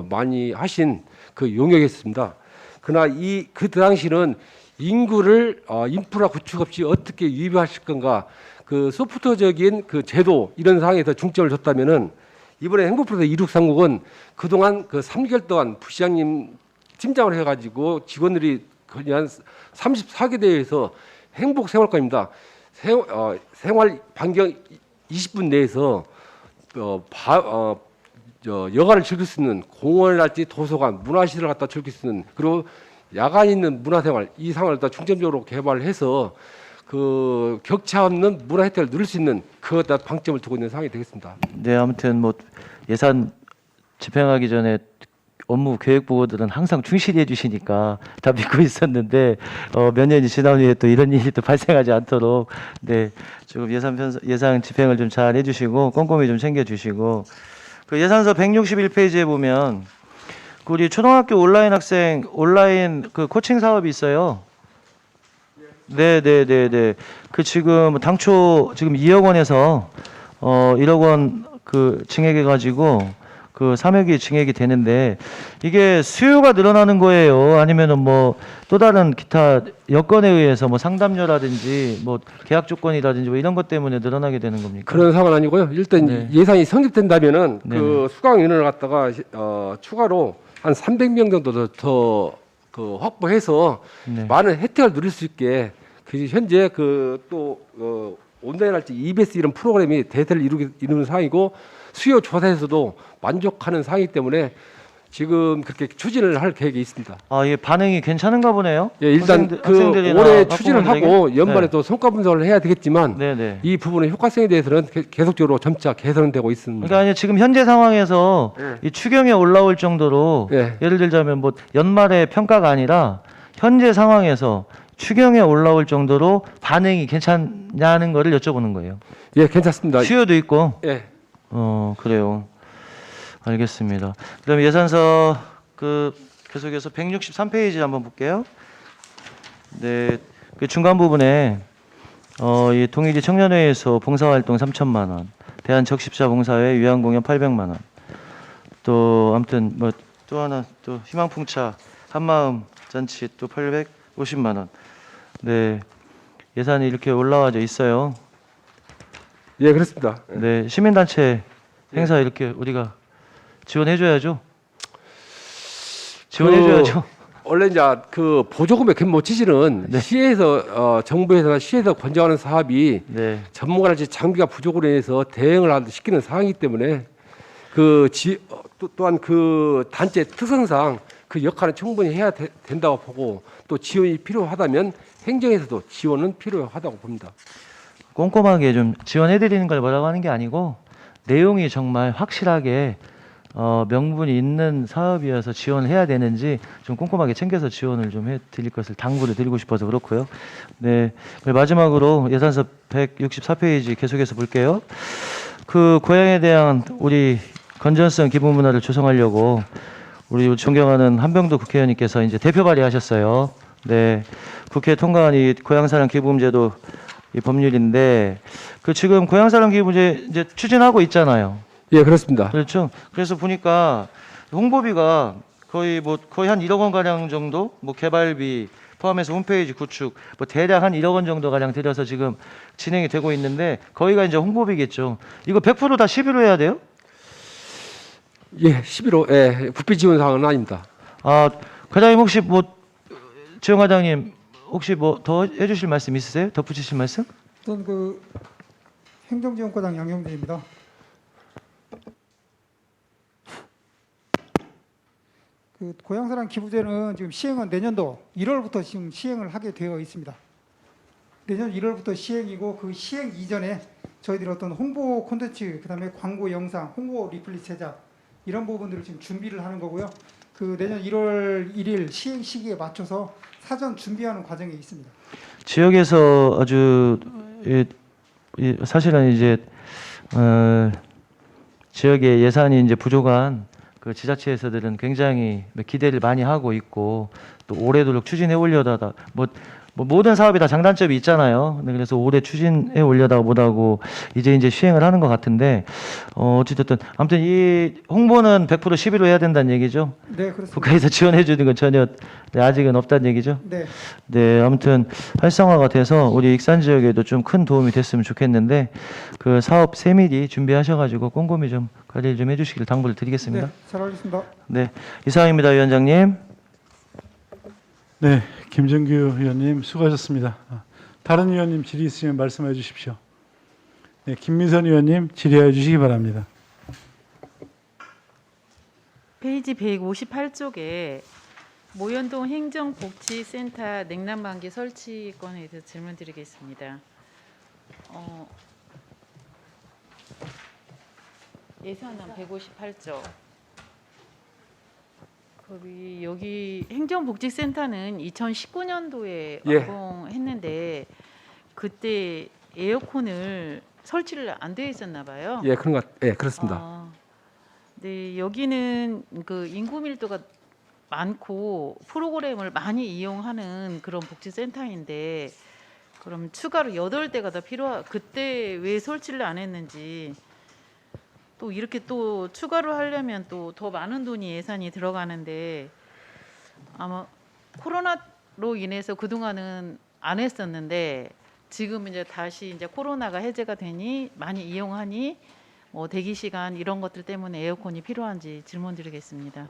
S2: 많이 하신 그 용역이었습니다. 그러나 그 당시는 인구를 인프라 구축 없이 어떻게 유입하실 건가 그 소프트적인 그 제도 이런 사항에 더 중점을 뒀다면은 이번에 행복프로젝트 2639은 그동안 그 3개월 동안 부시장님 팀장을 해가지고 직원들이 거의 한 34개 대회에서 행복생활과입니다. 생활 반경 20분 내에서 여가를 즐길 수 있는 공원이랄지 도서관, 문화시설을 갖다 즐길 수 있는 그리고 야간 있는 문화생활 이 상황을 더 중점적으로 개발해서 그 격차 없는 문화 혜택을 누릴 수 있는 그것다 방점을 두고 있는 상황이 되겠습니다.
S3: 네, 아무튼 뭐 예산 집행하기 전에 업무 계획 보고들은 항상 충실히 해주시니까 다 믿고 있었는데 몇 년이 지난 후에 또 이런 일이 또 발생하지 않도록 네 조금 예산 집행을 좀 잘 해주시고 꼼꼼히 좀 챙겨주시고 그 예산서 161페이지에 보면 그 우리 초등학교 온라인 학생 온라인 그 코칭 사업이 있어요. 네. 그 지금 당초 지금 2억 원에서 1억 원 그 증액해 가지고 그 3억이 증액이 되는데 이게 수요가 늘어나는 거예요? 아니면은 뭐 또 다른 기타 여건에 의해서 뭐 상담료라든지 뭐 계약 조건이라든지 뭐 이런 것 때문에 늘어나게 되는 겁니까?
S2: 그런 상황은 아니고요. 일단
S3: 네.
S2: 예산이 성립된다면은
S3: 네네.
S2: 그 수강 인원을 갖다가 추가로 한 300명 정도 더 그 확보해서
S3: 네.
S2: 많은 혜택을 누릴 수 있게 그 현재 온라인할지 EBS 이런 프로그램이 대세를 이루는 상황이고 수요 조사에서도 만족하는 상황이기 때문에 지금 그렇게 추진을 할 계획이 있습니다.
S3: 아, 이게 반응이 괜찮은가 보네요.
S2: 예, 일단
S3: 학생들이나
S2: 올해 추진을 하고
S3: 학부모들에게?
S2: 연말에
S3: 네.
S2: 또 성과 분석을 해야 되겠지만
S3: 네네.
S2: 이 부분의 효과성에 대해서는 계속적으로 점차 개선되고 있습니다.
S3: 그러니까 아니, 지금 현재 상황에서 이 추경에 올라올 정도로
S2: 네.
S3: 예를 들자면 뭐 연말에 평가가 아니라 현재 상황에서 추경에 올라올 정도로 반응이 괜찮냐는 거를 여쭤보는 거예요.
S2: 예, 괜찮습니다.
S3: 수요도 있고.
S2: 예.
S3: 그래요. 알겠습니다. 그럼 예산서 계속해서 163페이지 한번 볼게요. 네, 그 중간 부분에 이 동일지 청년회에서 봉사활동 3천만 원, 대한적십자 봉사회 위안공연 800만 원, 또 아무튼 뭐 또 하나 또 희망풍차 한마음 잔치 또 850만 원. 네, 예산이 이렇게 올라와져 있어요.
S2: 예, 그렇습니다.
S3: 네, 시민단체 행사 이렇게 우리가 지원해줘야죠. 지원해줘야죠.
S2: 원래 이제 그 보조금의 규모 지시는
S3: 네.
S2: 시에서 정부에서나 시에서 권장하는 사업이
S3: 네,
S2: 전문가랄지 장비가 부족으로 해서 대응을 시키는 상황이기 때문에 또한 그 단체 특성상 그 역할은 충분히 해야 된다고 보고 또 지원이 필요하다면 행정에서도 지원은 필요하다고 봅니다.
S3: 꼼꼼하게 좀 지원해드리는 걸 뭐라고 하는 게 아니고 내용이 정말 확실하게 명분이 있는 사업이어서 지원을 해야 되는지 좀 꼼꼼하게 챙겨서 지원을 좀 해드릴 것을 당부를 드리고 싶어서 그렇고요. 네, 그리고 마지막으로 예산서 164페이지 계속해서 볼게요. 그 고향에 대한 우리 건전성 기부 문화를 조성하려고 우리 존경하는 한병도 국회의원님께서 이제 대표 발의하셨어요. 네, 국회 통과한 이 고향사랑 기부제도 이 법률인데 그 지금 고향사랑 기부제 이제 추진하고 있잖아요.
S2: 예, 그렇습니다.
S3: 그렇죠. 그래서 보니까 홍보비가 거의 한 1억 원 가량 정도 뭐 개발비 포함해서 홈페이지 구축, 뭐 대략 한 1억 원 정도 가량 들여서 지금 진행이 되고 있는데 거기가 이제 홍보비겠죠. 이거 100%다 11호 해야 돼요?
S2: 예, 11호 예, 국비 지원 사항은 아닙니다.
S3: 아, 과장님 혹시 뭐 지영 과장님 혹시 뭐 더 해주실 말씀 있으세요? 덧붙이실 말씀?
S4: 저는 그 행정지원과장 양영재입니다. 그 고향사랑 기부제는 지금 시행은 내년도 1월부터 지금 시행을 하게 되어 있습니다. 내년 1월부터 시행이고 그 시행 이전에 저희들이 어떤 홍보 콘텐츠, 그다음에 광고 영상, 홍보 리플릿 제작 이런 부분들을 지금 준비를 하는 거고요. 그 내년 1월 1일 시행 시기에 맞춰서 사전 준비하는 과정에 있습니다.
S3: 지역에서 아주 사실은 이제 지역의 예산이 이제 부족한 그 지자체에서들은 굉장히 기대를 많이 하고 있고 또 올해도록 추진해 오려다가 뭐 모든 사업이 다 장단점이 있잖아요. 그래서 올해 추진해 오려다가 못하고 이제 시행을 하는 것 같은데 어찌됐든 아무튼 이 홍보는 100% 11호 해야 된다는 얘기죠.
S4: 네, 그렇습니다.
S3: 국가에서 지원해 주는 건 전혀 아직은 없다는 얘기죠.
S4: 네.
S3: 네, 아무튼 활성화가 돼서 우리 익산 지역에도 좀 큰 도움이 됐으면 좋겠는데 그 사업 세밀히 준비하셔가지고 꼼꼼히 좀 관리를 좀 해주시길 당부를 드리겠습니다.
S4: 네, 잘 알겠습니다.
S3: 네, 이상입니다, 위원장님.
S1: 네, 김정규 의원님 수고하셨습니다. 다른 의원님 질의 있으면 말씀해 주십시오. 네, 김민선 의원님 질의해 주시기 바랍니다.
S5: 페이지 158쪽에 모현동 행정복지센터 냉난방기 설치권에 대해서 질문드리겠습니다. 예산안 158조. 여기 행정복지센터는 2019년도에
S2: 예.
S5: 완공했는데 그때 에어컨을 설치를 안 돼 있었나 봐요.
S2: 예, 그런 것, 예, 그렇습니다.
S5: 네, 여기는 그 인구 밀도가 많고 프로그램을 많이 이용하는 그런 복지센터인데 그럼 추가로 8대가 더 그때 왜 설치를 안 했는지 또 이렇게 또 추가로 하려면 또 더 많은 돈이 예산이 들어가는데 아마 코로나로 인해서 그동안은 안 했었는데 지금 이제 다시 이제 코로나가 해제가 되니 많이 이용하니 뭐 대기 시간 이런 것들 때문에 에어컨이 필요한지 질문드리겠습니다.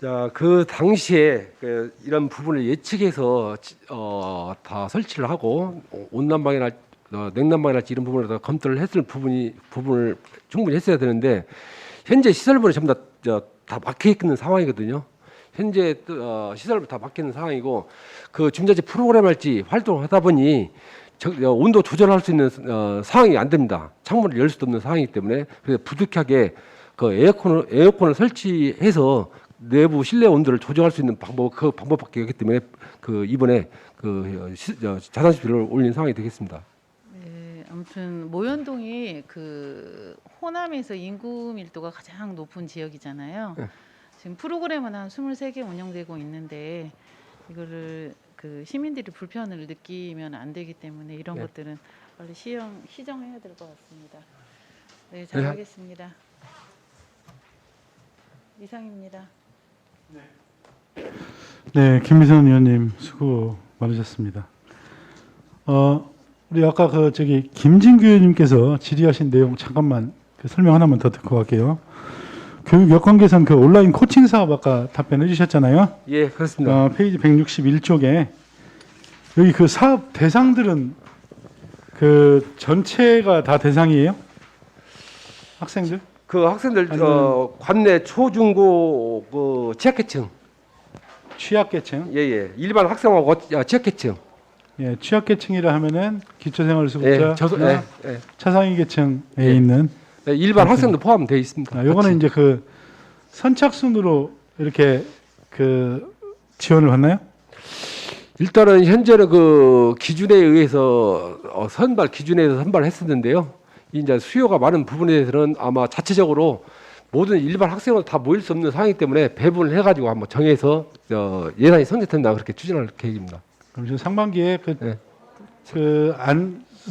S2: 자, 그 당시에 이런 부분을 예측해서 다 설치를 하고 온난방이나 냉난방이랄지 이런 부분을 다 검토를 했을 부분을 충분히 했어야 되는데 현재 시설물이 전부 다 막혀 있는 상황이거든요. 현재 시설물 다 막혀 있는 상황이고 그 중자재 프로그램 할지 활동을 하다 보니 온도 조절할 수 있는 상황이 안 됩니다. 창문을 열 수도 없는 상황이기 때문에 그래서 부득이하게 그 에어컨을 설치해서 내부 실내 온도를 조정할 수 있는 그 방법밖에 없기 때문에 그 이번에 자산시비를 올린 상황이 되겠습니다.
S5: 네, 아무튼 모현동이 그 호남에서 인구 밀도가 가장 높은 지역이잖아요.
S2: 네.
S5: 지금 프로그램은 한 23개 운영되고 있는데 이거를 그 시민들이 불편을 느끼면 안 되기 때문에 이런
S2: 네.
S5: 것들은 빨리 시정해야 될 것 같습니다. 네, 잘하겠습니다. 이상입니다.
S1: 네, 김민선 의원님 수고 많으셨습니다. 우리 아까 김진규 의원님께서 질의하신 내용 잠깐만 설명 하나만 더 듣고 갈게요. 교육 여건 개선 온라인 코칭 사업 아까 답변해 주셨잖아요.
S2: 예, 그렇습니다.
S1: 페이지 161쪽에 여기 그 사업 대상들은 그 전체가 다 대상이에요? 학생들?
S2: 그 학생들
S1: 아니면-
S2: 관내 초중고 그 취약계층
S1: 취약계층?
S2: 예예 일반 학생하고 취약계층
S1: 예, 취약계층이라 하면은 기초생활수급자,
S2: 예.
S1: 차상위 계층에
S2: 예.
S1: 있는
S2: 네, 일반
S1: 그렇군요.
S2: 학생도 포함되어 있습니다.
S1: 요거는
S2: 같이.
S1: 이제 그 선착순으로 이렇게 그 지원을 받나요?
S2: 일단은 현재는 그 기준에 의해서 기준에서 선발했었는데요. 이제 수요가 많은 부분에 대해서는 아마 자체적으로 모든 일반 학생은 다 모일 수 없는 상황이기 때문에 배분을 해가지고 한번 정해서 예산이 성립된다 그렇게 추진할 계획입니다.
S1: 그럼 지금 상반기에
S2: 네.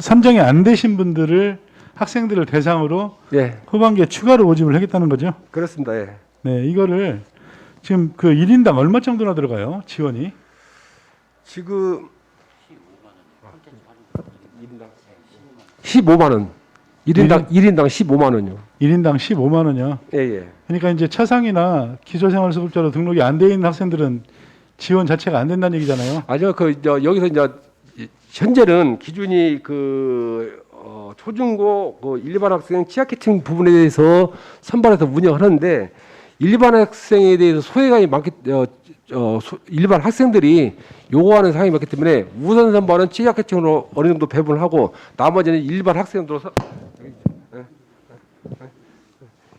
S1: 선정이 안 되신 분들을 학생들을 대상으로
S2: 예,
S1: 후반기에 추가로 모집을 하겠다는 거죠.
S2: 그렇습니다. 예.
S1: 네, 이거를 지금 그 1인당 얼마 정도나 들어가요? 지원이?
S2: 지금 15만 원. 1인당 15만 원요.
S1: 1인당 15만 원이요.
S2: 예, 예.
S1: 그러니까 이제 차상이나 기초생활수급자로 등록이 안 돼 있는 학생들은 지원 자체가 안 된다는 얘기잖아요.
S2: 아니요. 여기서 이제 현재는 기준이 초중고 일반 학생 취약계층 부분에 대해서 선발해서 운영하는데 일반 학생에 대해서 소외감이 많기 일반 학생들이 요구하는 사항이 많기 때문에 우선 선발은 취약계층으로 어느 정도 배분을 하고 나머지는 일반 학생으로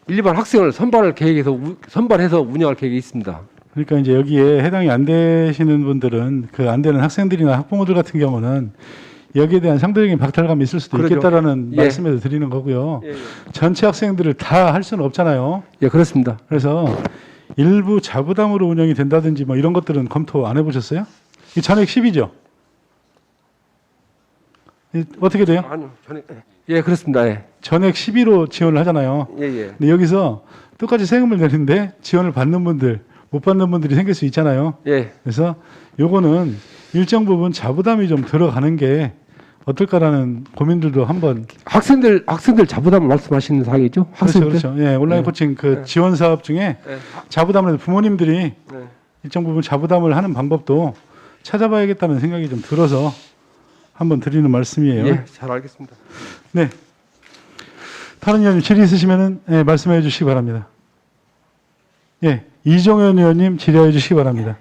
S2: 일반 학생을 선발해서 운영할 계획이 있습니다.
S1: 그러니까 이제 여기에 해당이 안 되시는 분들은 그 안 되는 학생들이나 학부모들 같은 경우는 여기에 대한 상대적인 박탈감이 있을 수도
S2: 그러죠.
S1: 있겠다라는
S2: 예.
S1: 말씀을 드리는 거고요.
S2: 예, 예.
S1: 전체 학생들을 다 할 수는 없잖아요.
S2: 예, 그렇습니다.
S1: 그래서 일부 자부담으로 운영이 된다든지 뭐 이런 것들은 검토 안 해보셨어요? 이 전액 10이죠? 어떻게 돼요?
S2: 아니요. 예, 그렇습니다. 예.
S1: 전액 12로 지원을 하잖아요.
S2: 예, 예.
S1: 근데 여기서 똑같이 세금을 내는데 지원을 받는 분들, 못 받는 분들이 생길 수 있잖아요.
S2: 예.
S1: 그래서 요거는 일정 부분 자부담이 좀 들어가는 게 어떨까라는 고민들도 한번.
S2: 학생들 자부담을 말씀하시는 사항이죠?
S1: 그렇죠,
S2: 학생들.
S1: 그렇죠. 예, 온라인
S2: 네.
S1: 코칭 그 지원 사업 중에
S2: 예.
S1: 자부담을 부모님들이
S2: 네.
S1: 일정 부분 자부담을 하는 방법도 찾아봐야겠다는 생각이 좀 들어서 한번 드리는 말씀이에요.
S2: 예, 잘 알겠습니다.
S1: 네. 다른 의원님 질의 있으시면은 예, 말씀해 주시기 바랍니다. 예, 이종현 의원님 질의해 주시기 바랍니다.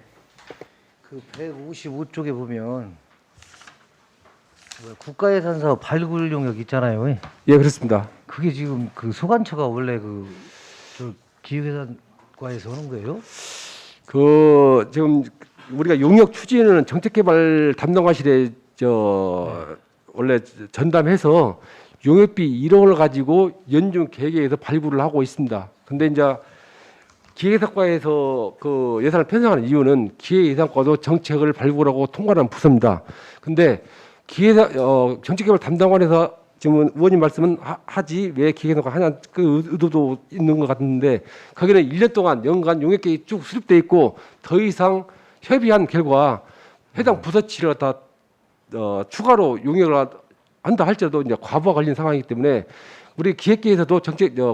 S6: 그 155쪽에 보면 국가예산 사업 발굴 용역 있잖아요.
S2: 예, 그렇습니다.
S6: 그게 지금 그 소관처가 원래 저 기획예산과에서 하는 거예요?
S2: 지금 우리가 용역 추진은 정책개발 담당과실에 원래 전담해서 용역비 1억 원을 가지고 연중 계획에서 발굴을 하고 있습니다. 근데 이제 기획예산과에서 그 예산을 편성하는 이유는 기획예산과도 정책을 발굴하고 통과하는 부서입니다. 근데 정책개발 담당관에서 지금 의원님 말씀은 하지 왜 기획예산과 하냐 그 의도도 있는 것 같은데 거기는 1년 동안 연간 용역계획이 쭉 수립돼 있고 더 이상 협의한 결과 해당 부서치를 다 추가로 용역을 한다 할지라도 이제 과부하 걸린 상황이기 때문에 우리 기획계에서도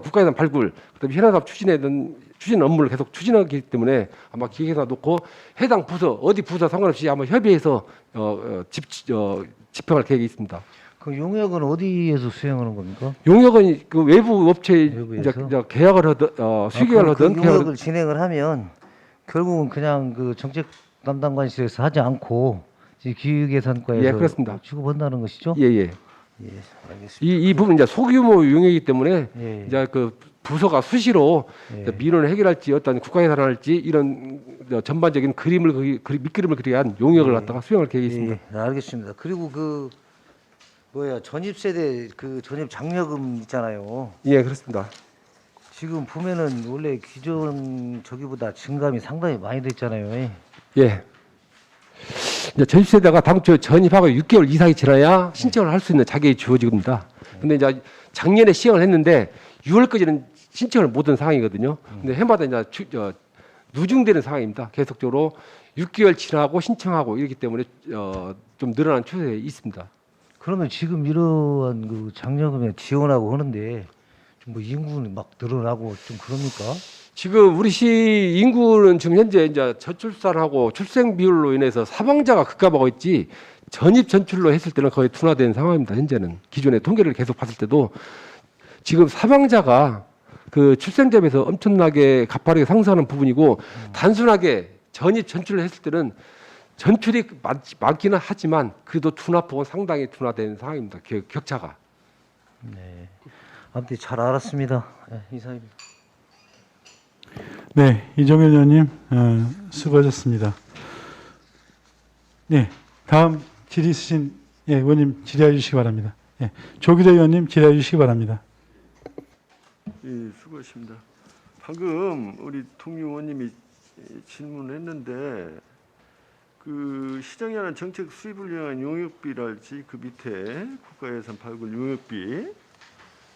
S2: 국가예산 발굴, 그다음에 현안사업 추진 업무를 계속 추진하기 때문에 아마 기획예산 놓고 해당 부서 어디 부서 상관없이 아마 협의해서 집행할 계획이 있습니다.
S6: 그 용역은 어디에서 수행하는 겁니까?
S2: 용역은 그 외부 업체에
S6: 외부에서?
S2: 이제 계약을 하든 수의계약을 하든
S6: 그 용역을 진행을 하면 결국은 그냥 그 정책 담당관실에서 하지 않고 기획예산과에서
S2: 예, 그렇습니다.
S6: 취급한다는 것이죠?
S2: 예, 예.
S6: 예, 알겠습니다.
S2: 이 부분 이제 소규모 용역이기 때문에
S6: 예.
S2: 이제 그 부서가 수시로
S6: 예.
S2: 민원을 해결할지 어떤 국가예산을 할지 이런 전반적인 밑그림을 그리게 한 용역을
S6: 예.
S2: 갖다가 수행할 계획이 있습니다.
S6: 예, 알겠습니다. 그리고 전입세대 전입 장려금 있잖아요.
S2: 예, 그렇습니다.
S6: 지금 보면은 원래 기존 저기보다 증감이 상당히 많이 됐잖아요.
S2: 예. 이제 전입세대가 당초 전입하고 6개월 이상이 지나야 신청을 할 수 있는 자격이 주어집니다. 근데 이제 작년에 시행을 했는데 6월까지는 신청을 못한 상황이거든요. 근데 해마다 이제 누중되는 상황입니다. 계속적으로 6개월 지나고 신청하고 이렇기 때문에 좀 늘어난 추세에 있습니다.
S6: 그러면 지금 이러한 그 장려금에 지원하고 하는데 좀 뭐 인구는 막 늘어나고 좀 그럽니까?
S2: 지금 우리 시 인구는 지금 현재 이제 저출산하고 출생 비율로 인해서 사망자가 급감하고 있지 전입 전출로 했을 때는 거의 둔화된 상황입니다. 현재는 기존의 통계를 계속 봤을 때도 지금 사망자가 그 출생점에서 엄청나게 가파르게 상승하는 부분이고 단순하게 전입 전출을 했을 때는 전출이 많기는 하지만 그래도 둔화폭은 상당히 둔화된 상황입니다. 격차가.
S6: 네. 아무튼 잘 알았습니다. 네, 이상입니다.
S1: 네, 이종현 의원님 수고하셨습니다. 네, 다음 질의 있으신 의원님 질의해 주시기 바랍니다. 조기대 의원님 질의해 주시기 바랍니다.
S7: 예, 수고하십니다. 방금 우리 동료 의원님이 질문했는데 그 시정에 하는 정책 수입을 위한 용역비랄지 그 밑에 국가예산 발굴 용역비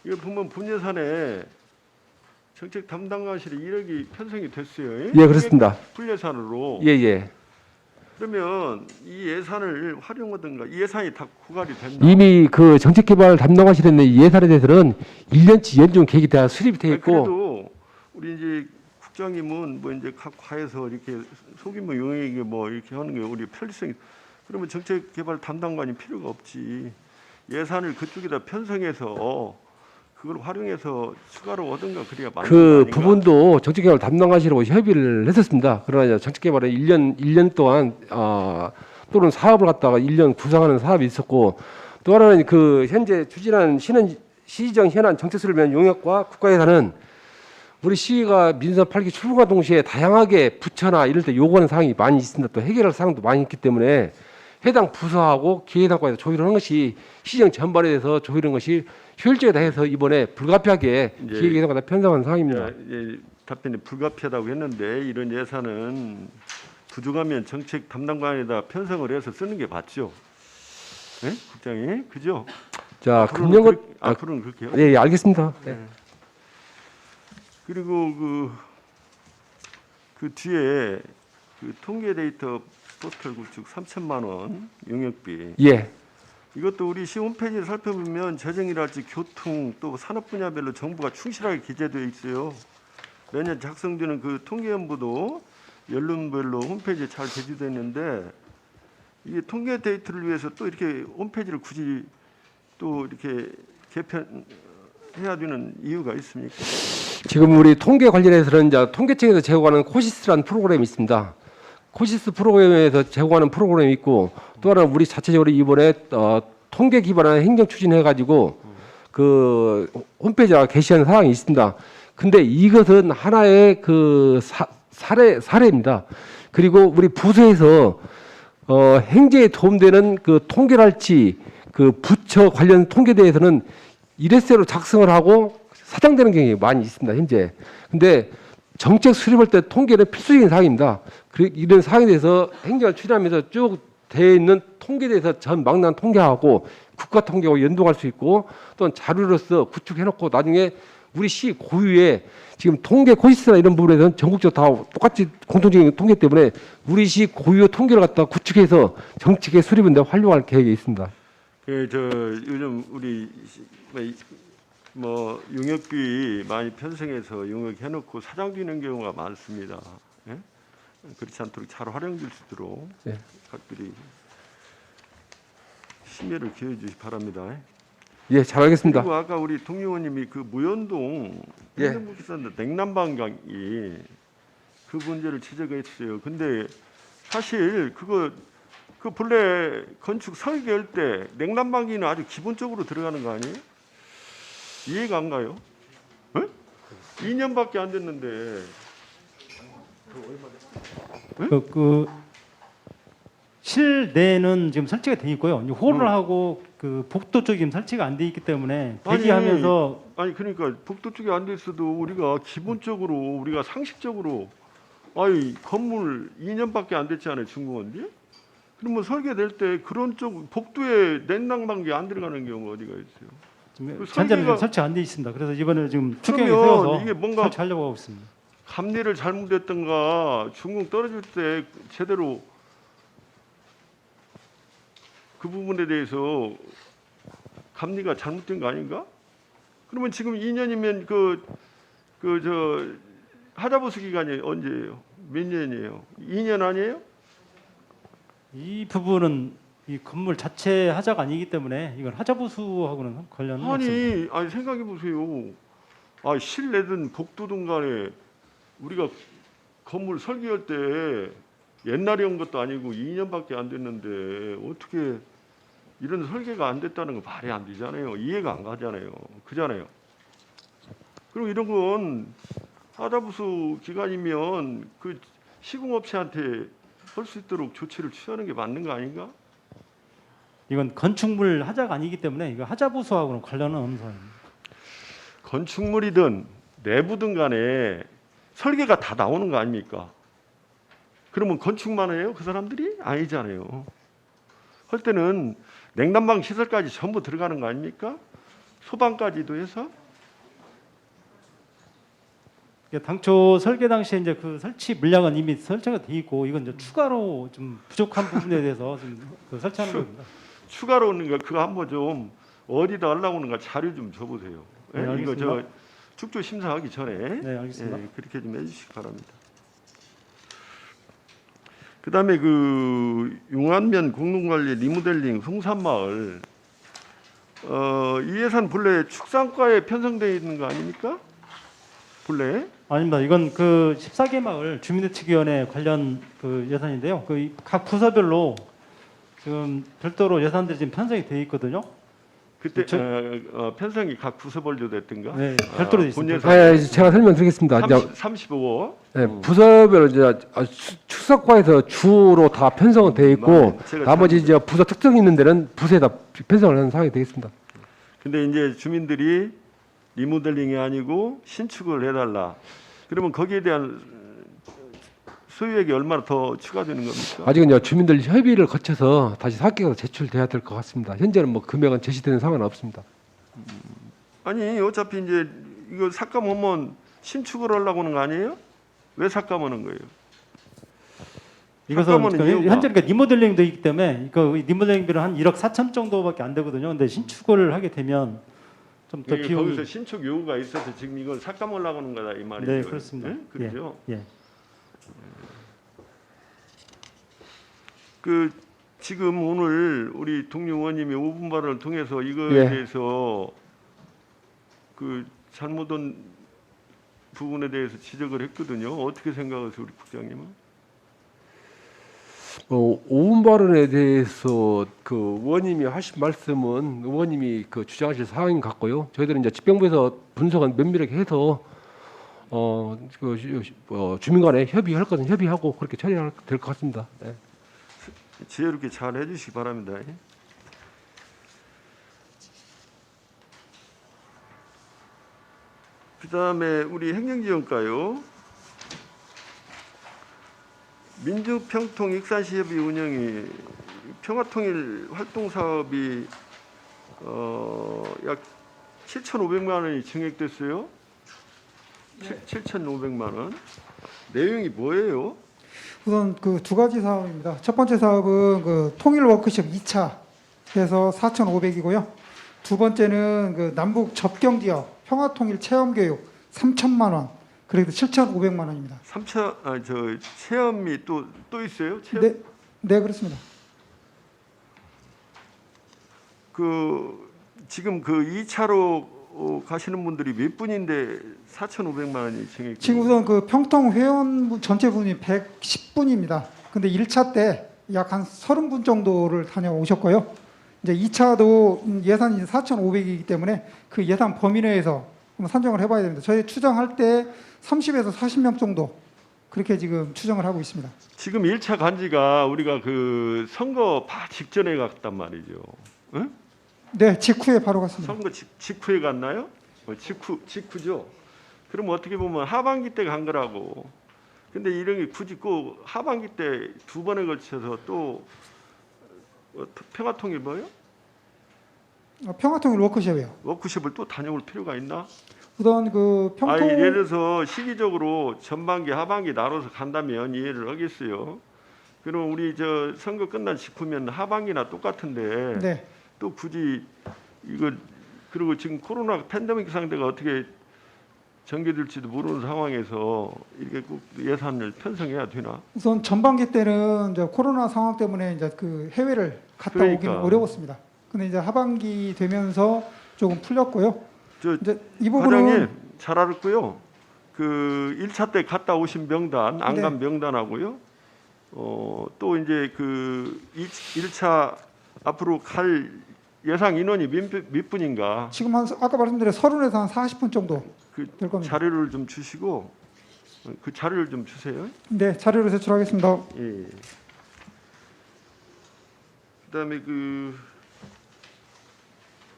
S7: 이거 보면 본예산에 정책 담당관실에 1억이 편성이 됐어요.
S2: 예, 그렇습니다.
S7: 풀예산으로.
S2: 예, 예.
S7: 그러면 이 예산을 활용하든가 이 예산이 다 고갈이 됐나?
S8: 이미 그 정책개발 담당하시는 이 예산에 대해서는 1년치 연중 계획이 다 수립이 되어
S7: 아니,
S8: 있고
S7: 그래도 우리 이제 국장님은 뭐 이제 각 과에서 이렇게 소규모 용역이 뭐 이렇게 하는 게 우리 편리성이 그러면 정책개발 담당관이 필요가 없지. 예산을 그쪽에다 편성해서 그걸 활용해서 추가로 얻은가 그래야 맞는 거
S8: 그
S7: 아닌가?
S8: 부분도 정책개발 담당하시라고 협의를 했었습니다. 그러나 이제 정책개발은 1년 동안 또는 사업을 갖다가 1년 구상하는 사업이 있었고 또 하나는 그 현재 추진한 시정 현안 정책 수립 위한 용역과 국가 예산은 우리 시가 민선 8기 출범과 동시에 다양하게 부처나 이럴 때 요구하는 사항이 많이 있습니다. 또 해결할 사항도 많이 있기 때문에 해당 부서하고 기획단과에서 조율하는 것이 시정 전반에 대해서 조율하는 것이 효율적이다 해서 이번에 불가피하게
S7: 이제
S8: 기획예산과 편성한 사항입니다.
S7: 예, 답변이 불가피하다고 했는데 이런 예산은 부족하면 정책 담당관에다 편성을 해서 쓰는 게 맞죠? 예? 국장님, 그죠?
S8: 자,
S7: 앞으로는
S8: 금년도
S7: 앞으로는 그렇게 해요.
S8: 예, 알겠습니다. 네.
S7: 그리고 그 뒤에 그 통계 데이터 포털 구축 3천만 원 용역비
S8: 예.
S7: 이것도 우리 시 홈페이지를 살펴보면 재정이랄지 교통 또 산업 분야별로 정부가 충실하게 기재되어 있어요. 매년 작성되는 그 통계연부도 연륜별로 홈페이지에 잘 제시되어 있는데 이게 통계 데이터를 위해서 또 이렇게 홈페이지를 굳이 또 이렇게 개편해야 되는 이유가 있습니까?
S8: 지금 우리 통계 관련해서는 이제 통계청에서 제공하는 코시스라는 프로그램이 있습니다. 코시스 프로그램에서 제공하는 프로그램이 있고 또 하나는 우리 자체적으로 이번에 통계 기반한 행정 추진해가지고 그 홈페이지에 게시한 사항이 있습니다. 근데 이것은 하나의 그 사례입니다. 그리고 우리 부서에서 행정에 도움되는 그 통계랄지 그 부처 관련 통계에 대해서는 일회세로 작성을 하고 사장되는 경우가 많이 있습니다. 현재. 근데 정책 수립할 때 통계는 필수적인 사항입니다. 이런 사항에 대해서 행정을 추진하면서 쭉 되어 있는 통계에 대해서 전 망라한 통계하고 국가 통계하고 연동할 수 있고 또는 자료로서 구축해놓고 나중에 우리 시 고유의 지금 통계 코시스나 이런 부분에서는 전국적으로 다 똑같이 공통적인 통계 때문에 우리 시 고유 통계를 갖다 구축해서 정책의 수립은 데 활용할 계획이 있습니다.
S7: 요즘 우리 뭐 용역비 많이 편성해서 용역해놓고 사장되는 경우가 많습니다. 예? 그렇지 않도록 잘 활용될 수 있도록
S8: 네.
S7: 각별히 심의를 기해 주시기 바랍니다.
S8: 예, 잘 알겠습니다.
S7: 그리고 아까 우리 동의원님이 그 무연동
S8: 예.
S7: 행정복지사인데 냉난방이 그 문제를 지적했어요. 근데 사실 그 본래 건축 설계할 때 냉난방기는 아주 기본적으로 들어가는 거 아니에요? 이해가 안 가요? 에? 2년밖에 안 됐는데
S9: 실내는 지금 설치가 돼 있고요. 이제 홀하고 그 복도 쪽이 지금 설치가 안 돼 있기 때문에 대기하면서
S7: 아니 그러니까 복도 쪽에 안 됐어도 우리가 기본적으로 우리가 상식적으로 아니 건물 2년밖에 안 됐잖아요 중공원인데 그러면 설계될 때 그런 쪽 복도에 냉난방기 안 들어가는 경우가 어디가 있어요?
S9: 지금
S7: 그
S9: 현재는
S7: 설계가-
S9: 설치가 안 돼 있습니다. 그래서 이번에 지금 추경에
S7: 그러면
S9: 세워서
S7: 이게 뭔가
S9: 설치하려고 하고 있습니다.
S7: 감리를 잘못했던가 중공 떨어질 때 제대로 그 부분에 대해서 감리가 잘못된 거 아닌가? 그러면 지금 2년이면 저 하자보수 기간이 언제예요? 몇 년이에요? 2년 아니에요?
S9: 이 부분은 이 건물 자체 하자가 아니기 때문에 이건 하자보수하고는 관련은 없습니다.
S7: 아니 생각해 보세요. 아 실내든 복도든 간에 우리가 건물 설계할 때 옛날에 온 것도 아니고 2년밖에 안 됐는데 어떻게 이런 설계가 안 됐다는 거 말이 안 되잖아요. 이해가 안 가잖아요. 그잖아요. 그럼 이런 건 하자보수 기간이면 그 시공업체한테 할 수 있도록 조치를 취하는 게 맞는 거 아닌가?
S9: 이건 건축물 하자가 아니기 때문에 이거 하자보수하고는 관련은 없는 사항입니다.
S7: 건축물이든 내부든 간에 설계가 다 나오는 거 아닙니까? 그러면 건축만 해요? 그 사람들이? 아니잖아요. 할 때는 냉난방 시설까지 전부 들어가는 거 아닙니까? 소방까지도 해서?
S9: 이게 당초 설계 당시에 이제 그 설치 물량은 이미 설치가 돼 있고 이건 이제 추가로 좀 부족한 부분에 대해서 좀 그 설치하는 겁니다.
S7: 추가로 오는 거 그거 한번 좀 어디다 하려고 하는가 자료 좀 줘보세요.
S9: 네,
S7: 예? 이거
S9: 알겠습니다.
S7: 저 축조 심사하기 전에
S9: 네, 알겠습니다.
S7: 예, 그렇게 좀 해주시기 바랍니다. 그다음에 그 용안면 공동관리 리모델링 송산마을 이 예산 본래 축산과에 편성되어 있는 거 아닙니까? 본래
S9: 아닙니다. 이건 그 14개 마을 주민대책위원회 관련 그 예산인데요. 그 각 부서별로 지금 별도로 예산들이 지금 편성이 되어 있거든요.
S7: 그때
S9: 저-
S7: 편성이 각 부서별로 됐던가?
S9: 네, 별도로 돼
S7: 본
S9: 있습니다.
S7: 예산
S8: 제가 설명드리겠습니다. 이제
S7: 35억.
S8: 네, 부서별로 이제 축사과에서 주로 다 편성은 되어 있고
S7: 제가
S8: 나머지 이제 부서 특성 있는 데는 부서에다 편성을 하는 상황이 되겠습니다.
S7: 근데 이제 주민들이 리모델링이 아니고 신축을 해달라. 그러면 거기에 대한 소유액이 얼마나 더 추가되는 겁니까?
S8: 아직은 이제 주민들 협의를 거쳐서 다시 사업계획으로 제출돼야 될 것 같습니다. 현재는 뭐 금액은 제시되는 상황은 없습니다.
S7: 아니 어차피 이제 이거 삭감하면 신축을 하려고 하는 거 아니에요? 왜 삭감하는 거예요?
S9: 이것은
S7: 잠깐만요,
S9: 그
S7: 이유가.
S9: 현재 리모델링도 있기 때문에 그 리모델링비는 한 1억 4천 정도밖에 안 되거든요. 근데 신축을 하게 되면 좀 더
S7: 이게
S9: 비용이
S7: 거기서 신축 요구가 있어서 지금 이걸 삭감하려고 하는 거다 이 말이죠.
S9: 네, 그렇습니다.
S7: 예? 그렇죠.
S9: 예.
S7: 그 지금 오늘 우리 동료 의원님이 5분 발언을 통해서 이거에
S8: 예.
S7: 대해서 그 잘못된 부분에 대해서 지적을 했거든요. 어떻게 생각하세요, 우리 국장님은?
S8: 오분 발언에 대해서 그 의원님이 하신 말씀은 의원님이 그 주장하실 사항인 것 같고요. 저희들은 이제 집행부에서 분석은 면밀하게 해서 주민 간에 협의할 것은 협의하고 그렇게 처리할 될 것 같습니다. 네.
S7: 지혜롭게 잘 해주시기 바랍니다. 그 다음에 우리 행정지원과요. 민주평통 익산시협의 운영이 평화통일 활동사업이 약 7,500만 원이 증액됐어요. 7,500만 원. 내용이 뭐예요?
S4: 우선 그 두 가지 사업입니다. 첫 번째 사업은 그 통일 워크숍 2차 해서 4,500이고요. 두 번째는 그 남북 접경 지역 평화 통일 체험 교육 3천만 원. 그래도 7,500만 원입니다.
S7: 체험이 또 있어요? 체험?
S4: 네, 네 그렇습니다.
S7: 지금 그 2차로 가시는 분들이 몇 분인데 4,500만 원이 증액?
S4: 지금 우선 그 평통 회원 전체 분이 110분입니다. 근데 1차 때 약 한 30분 정도를 다녀오셨고요. 이제 2차도 예산이 4,500이기 때문에 그 예산 범위 내에서 한번 산정을 해봐야 됩니다. 저희 추정할 때 30에서 40명 정도 그렇게 지금 추정을 하고 있습니다.
S7: 지금 1차 간지가 우리가 그 선거 직전에 갔단 말이죠. 응?
S4: 네, 직후에 바로 갔습니다.
S7: 선거 직후에 갔나요? 직후죠. 그럼 어떻게 보면 하반기 때 간 거라고. 근데 이런 게 굳이 꼭 하반기 때 두 번에 걸쳐서 또 평화통일 뭐요?
S4: 평화통일 워크숍이요.
S7: 워크숍을 또 다녀올 필요가 있나?
S4: 우선 그
S7: 아니,
S4: 평통
S7: 예를 들어서 시기적으로 전반기, 하반기 나눠서 간다면 이해를 하겠어요. 그럼 우리 저 선거 끝난 직후면 하반기나 똑같은데
S4: 네.
S7: 또 굳이 이거 그리고 지금 코로나 팬데믹 상태가 어떻게 전개될지도 모르는 상황에서 이렇게 꼭 예산을 편성해야 되나?
S4: 우선 전반기 때는 이제 코로나 상황 때문에 이제 그 해외를 갔다 오기는
S7: 그러니까.
S4: 어려웠습니다. 근데 이제 하반기 되면서 조금 풀렸고요.
S7: 저
S4: 이제 이 부분은
S7: 과장님 잘 알았고요. 그 1차 때 갔다 오신 명단, 안 간
S4: 네.
S7: 명단하고요. 또 이제 그 1차 앞으로 갈 예상 인원이 몇 분인가
S4: 지금 한 아까 말씀드린 30에서 한 40분 정도
S7: 그
S4: 될 겁니다.
S7: 자료를 좀 주시고 그 자료를 좀 주세요.
S4: 네, 자료를 제출하겠습니다.
S7: 예. 그다음에 그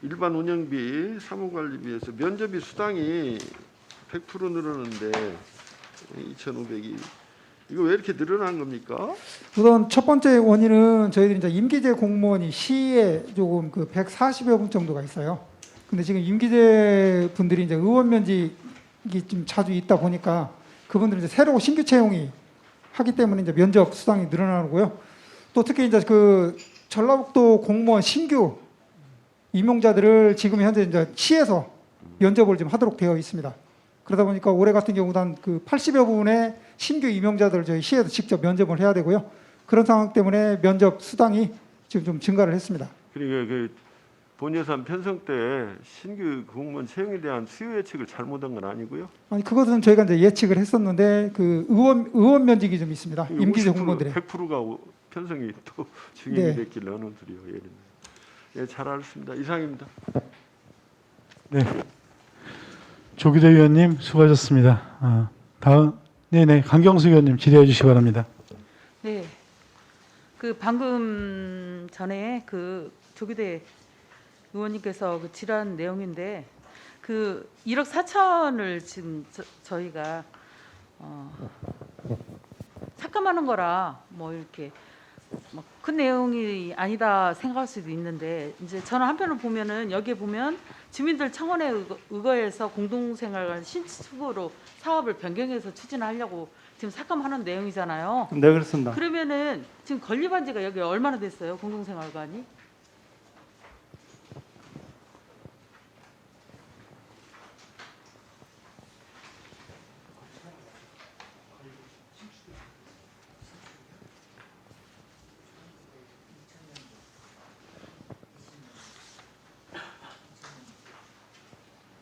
S7: 일반 운영비, 사무관리비에서 면접비 수당이 100% 늘었는데 2,500이 이거 왜 이렇게 늘어난 겁니까?
S4: 우선 첫 번째 원인은 저희들이 이제 임기제 공무원이 시에 조금 그 140여 분 정도가 있어요. 근데 지금 임기제 분들이 이제 의원 면직 좀 자주 있다 보니까 그분들은 이제 새로 신규 채용이 하기 때문에 이제 면접 수당이 늘어나고요. 또 특히 이제 그 전라북도 공무원 신규 임용자들을 지금 현재 이제 시에서 면접을 좀 하도록 되어 있습니다. 그러다 보니까 올해 같은 경우도 한 그 80여 분의 신규 임용자들을 저희 시에서 직접 면접을 해야 되고요. 그런 상황 때문에 면접 수당이 지금 좀 증가를 했습니다.
S7: 그러니까 그 본예산 편성 때 신규 공무원 채용에 대한 수요 예측을 잘못한 건 아니고요.
S4: 아니 그것은 저희가 이제 예측을 했었는데 그 의원 면직이 좀 있습니다. 임기제 공무원들의.
S7: 100%가 편성이 또
S4: 네.
S7: 증액이 됐길래 어느 소리요. 예, 잘 알았습니다. 이상입니다.
S1: 네. 조기대 의원님 수고하셨습니다. 다음 네네 강경수 의원님 질의해 주시기 바랍니다.
S5: 네. 그 방금 전에 그 조기대 의원님께서 그 질의한 내용인데 그 1억 4천을 지금 저희가 삭감하는 거라 뭐 이렇게 뭐 큰 내용이 아니다 생각할 수도 있는데 이제 저는 한편으로 보면은 여기에 보면 주민들 청원에 의거해서 공동생활관 신축으로 사업을 변경해서 추진하려고 지금 삭감하는 내용이잖아요.
S9: 네, 그렇습니다.
S5: 그러면은 지금 건립한 지가 여기 얼마나 됐어요? 공동생활관이?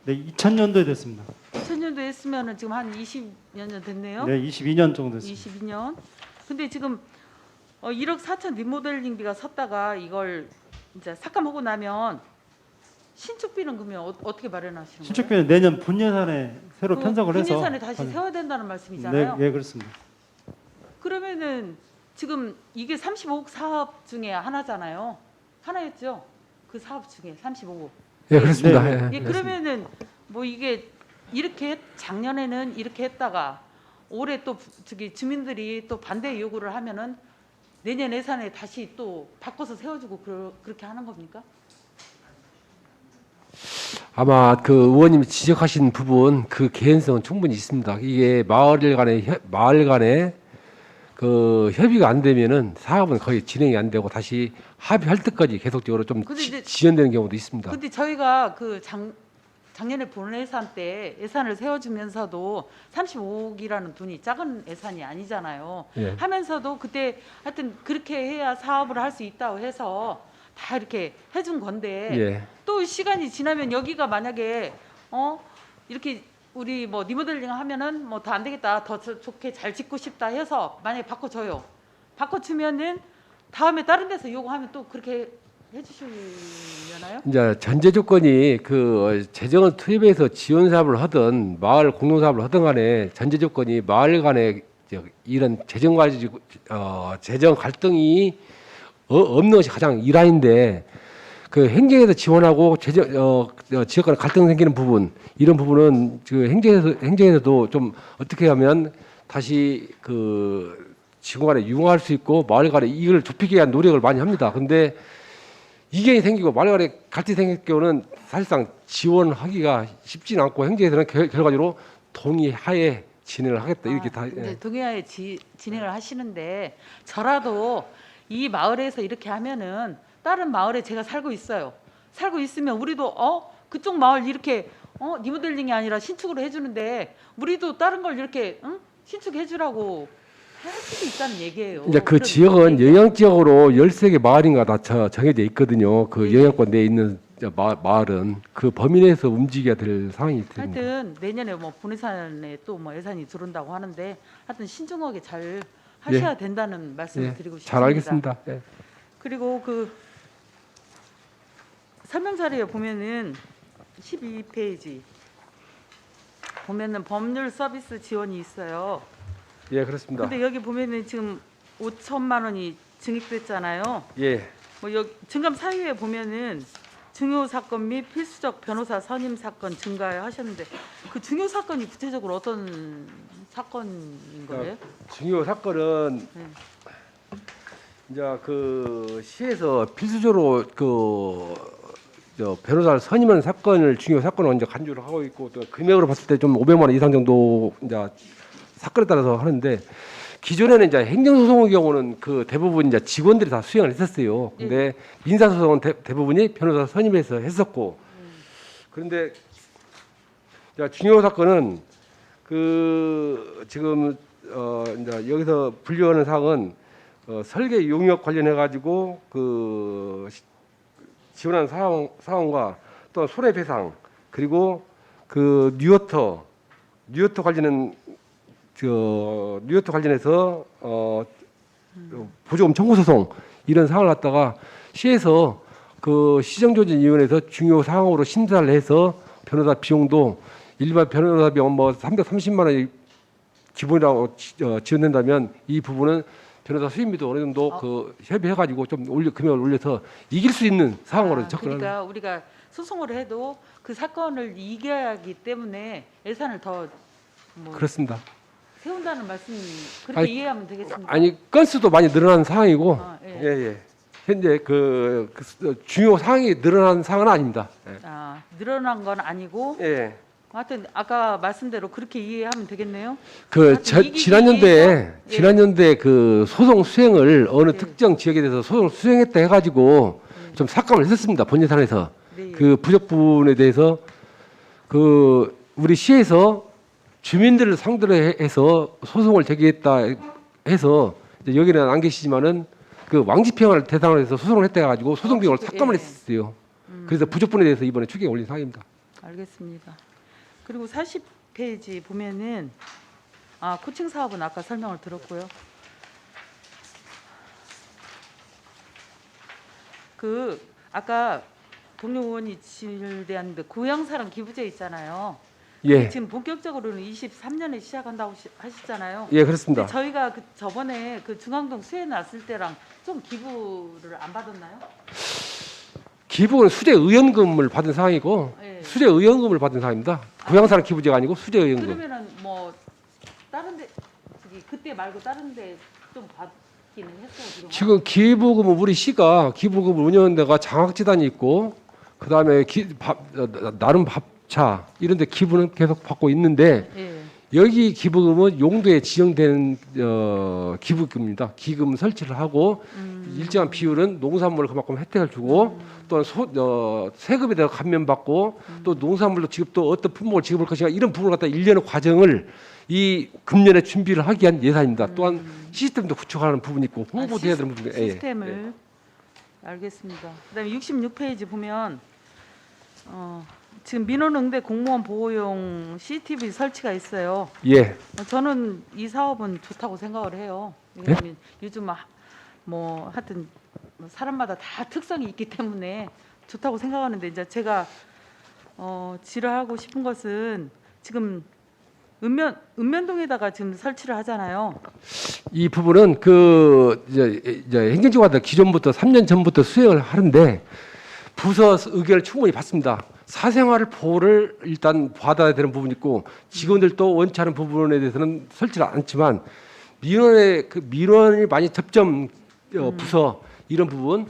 S9: 네, 2000년도에 됐습니다.
S5: 2000년도에 했으면은 지금 한 20년 전 됐네요.
S9: 네, 22년 정도 됐습니다.
S5: 22년. 근데 지금 1억 4천 리모델링비가 섰다가 이걸 이제 삭감하고 나면 신축비는 그러면 어떻게 마련하시는 거예요?
S9: 신축비는 내년 본 예산에 새로
S5: 그
S9: 편성을 해서
S5: 예산에 다시 세워야 된다는 말씀이잖아요.
S9: 네, 예, 그렇습니다.
S5: 그러면은 지금 이게 35억 사업 중에 하나잖아요. 하나였죠? 그 사업 중에 35억.
S8: 예, 그렇습니다.
S9: 네,
S8: 예,
S5: 예,
S8: 그렇습니다.
S5: 그러면은 뭐 이게 이렇게 작년에는 이렇게 했다가 올해 또 저기 주민들이 또 반대 요구를 하면은 내년 예산에 다시 또 바꿔서 세워주고 그렇게 하는 겁니까?
S8: 아마 그 의원님이 지적하신 부분 그 개연성은 충분히 있습니다. 이게 마을 간에 그 협의가 안 되면은 사업은 거의 진행이 안 되고 다시 합의할 때까지 계속적으로 좀
S5: 근데 이제-
S8: 지연되는 경우도 있습니다.
S5: 근데 저희가 그 작년에 본 예산 때 예산을 세워주면서도 35억이라는 돈이 작은 예산이 아니잖아요.
S8: 예.
S5: 하면서도 그때 하여튼 그렇게 해야 사업을 할 수 있다고 해서 다 이렇게 해준 건데
S8: 예.
S5: 또 시간이 지나면 여기가 만약에 이렇게 우리 뭐 리모델링 하면은 뭐 더 안 되겠다 더 좋게 잘 짓고 싶다 해서 만약에 바꿔줘요. 바꿔주면은 다음에 다른 데서 요구하면 또 그렇게 해주시려나요?
S8: 이제 전제 조건이 그 재정을 투입해서 지원 사업을 하든 마을 공동 사업을 하든 간에 전제 조건이 마을 간에 이런 재정 가지고 재정 갈등이 없는 것이 가장 일환인데 그 행정에서 지원하고 지역 간 갈등 생기는 부분 이런 부분은 그 행정에서도 좀 어떻게 하면 다시 그 지구 간에 융화할 수 있고 마을 간에 이익을 좁히기 위한 노력을 많이 합니다. 근데 이견이 생기고 마을 간에 갈등이 생길 경우는 사실상 지원하기가 쉽지는 않고 행정에서는 결과적으로 동의하에 진행을 하겠다 이렇게 다.
S5: 근데
S8: 예.
S5: 동해에 진행을 하시는데 저라도 이 마을에서 이렇게 하면은 다른 마을에 제가 살고 있어요. 살고 있으면 우리도 그쪽 마을 이렇게 리모델링이 아니라 신축으로 해주는데 우리도 다른 걸 이렇게 신축해주라고 할 수도 있다는 얘기예요.
S8: 이제 그
S5: 그런
S8: 지역은
S5: 얘기.
S8: 영향 지역으로 13개 마을인가 다 정해져 있거든요. 그
S5: 네.
S8: 영향권 내에 있는 마을은 그 범위 내에서 움직여야 될 상황이 됩니다.
S5: 하여튼 내년에 뭐 본예산에 또 뭐 예산이 들어온다고 하는데 하여튼 신중하게 잘 하셔야 된다는 말씀을
S8: 예,
S5: 드리고 싶습니다.
S8: 잘 알겠습니다. 예.
S5: 그리고 그 설명 자료에 보면은 12페이지 보면은 법률 서비스 지원이 있어요.
S8: 예, 그렇습니다.
S5: 근데 여기 보면은 지금 5천만 원이 증액됐잖아요.
S8: 예.
S5: 뭐 여기 증감 사유에 보면은 중요 사건 및 필수적 변호사 선임 사건 증가하셨는데 그 중요 사건이 구체적으로 어떤 사건인 거예요?
S8: 중요 사건은
S5: 네.
S8: 이제 그 시에서 필수적으로 그 변호사를 선임하는 사건을 중요 사건을 이제 간주를 하고 있고 또 금액으로 봤을 때 좀 500만 원 이상 정도 이제 사건에 따라서 하는데 기존에는 이제 행정소송의 경우는 그 대부분 이제 직원들이 다 수행을 했었어요. 근데 민사소송은 대부분이 변호사 선임해서 했었고 그런데 이제 중요 사건은 그 지금 이제 여기서 분류하는 사항은 설계 용역 관련해 가지고 그 지원한 사항과 또 손해배상 그리고 그 뉴어터 관련해서 보조금 청구 소송 이런 사항을 갖다가 시에서 그 시정조정위원회에서 중요 사항으로 심사를 해서 변호사 비용도 일반 변호사 비용 뭐 330만 원이 기본이라고 지원된다면 이 부분은 변호사 수임비도 어느 정도 그 협의해가지고 좀 금액을 올려서 이길 수 있는 상황으로 접근하는.
S5: 그러니까 우리가 소송을 해도 그 사건을 이겨야 하기 때문에 예산을 더 뭐
S8: 그렇습니다.
S5: 세운다는 말씀 그렇게
S8: 아니,
S5: 이해하면 되겠습니다.
S8: 아니 건수도 많이 늘어난 상황이고
S5: 예.
S8: 예. 현재 그 중요 사항이 늘어난 상황은 아닙니다. 예.
S5: 늘어난 건 아니고
S8: 예.
S5: 하여튼 아까 말씀대로 그렇게 이해하면 되겠네요.
S8: 그
S5: 하여튼 이기기
S8: 지난년도에
S5: 위해서,
S8: 그 소송 수행을 어느 특정 지역에 대해서 소송 수행했다 해가지고 좀 삭감을 했었습니다. 본예산에서
S5: 네.
S8: 그 부족 부분에 대해서 그 우리 시에서 주민들을 상대로 해서 소송을 제기했다 해서 이제 여기는 안 계시지만은 그 왕집행을 대상으로 해서 소송을 했다 해가지고 소송 비용을 삭감을
S5: 예.
S8: 했었어요. 그래서 부족분에 대해서 이번에 추계에 올린 사항입니다.
S5: 알겠습니다. 그리고 40페이지 보면은 코칭 사업은 아까 설명을 들었고요. 그 아까 동료 의원이 질대한 고향사랑 기부제 있잖아요.
S8: 예,
S5: 지금 본격적으로는 23년에 시작한다고 하시잖아요.
S8: 예 그렇습니다.
S5: 근데 저희가 저번에 그 중앙동 수해 났을 때랑 좀 기부를 안 받았나요?
S8: 기부는 수재 의원금을 받은 상황이고
S5: 예.
S8: 수재 의원금을 받은 상황입니다. 고향사랑 기부제가 아니고 수재 의원금.
S5: 그러면은 뭐 다른 데 그때 말고 다른 데 좀 받기는 했어요.
S8: 지금 기부금은 우리 시가 기부금을 운영하는 데가 장학재단이 있고 그다음에 나름 밥차 이런 데 기부는 계속 받고 있는데
S5: 예.
S8: 여기 기부금은 용도에 지정된 기부금입니다. 기금 설치를 하고 일정한 비율은 농산물을 그만큼 혜택을 주고 또한 세금에 대해 감면받고 또 농산물로 지급도 어떤 품목을 지급할 것인가 이런 부분을 갖다 일련의 과정을 이 금년에 준비를 하기 위한 예산입니다. 또한 시스템도 구축하는 부분이 있고 홍보도 해야 되는 부분이
S5: 시스템을 알겠습니다. 그다음에 66페이지 보면 지금 민원응대 공무원 보호용 CCTV 설치가 있어요.
S8: 예.
S5: 저는 이 사업은 좋다고 생각을 해요. 왜냐하면 요즘 뭐 하여튼 사람마다 다 특성이 있기 때문에 좋다고 생각하는데 이제 제가 질의하고 싶은 것은 지금 읍면동에다가 지금 설치를 하잖아요.
S8: 이 부분은 그 이제 행정지구가 기존부터 3년 전부터 수행을 하는데 부서 의견을 충분히 받습니다. 사생활 보호를 일단 받아야 되는 부분이 있고 직원들도 원치 않은 부분에 대해서는 설치를 않지만 민원이 많이 접점 부서 이런 부분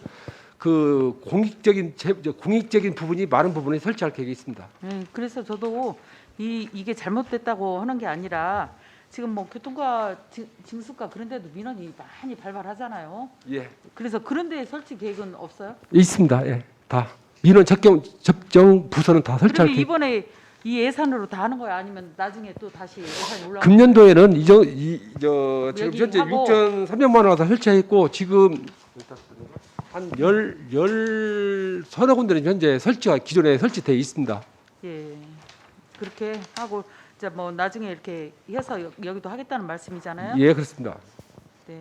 S8: 그 공익적인 부분이 많은 부분에 설치할 계획이 있습니다.
S5: 네, 그래서 저도 이게 잘못됐다고 하는 게 아니라 지금 뭐 교통과 징수과 그런 데도 민원이 많이 발발하잖아요.
S8: 예.
S5: 그래서 그런 데 설치 계획은 없어요?
S8: 있습니다. 예. 다 민원 접정 부서는 다 설치할
S5: 그러면
S8: 계획.
S5: 이번에 이 예산으로 다 하는 거예요? 아니면 나중에 또 다시 예산이 올라가?
S8: 금년도에는 지금 현재
S5: 하고
S8: 6,300만 원 다 설치했고 지금 한 서너 군데는 현재 설치가 기존에 설치되어 있습니다.
S5: 예, 그렇게 하고 이제 뭐 나중에 이렇게 해서 여기도 하겠다는 말씀이잖아요.
S8: 예, 그렇습니다.
S5: 네.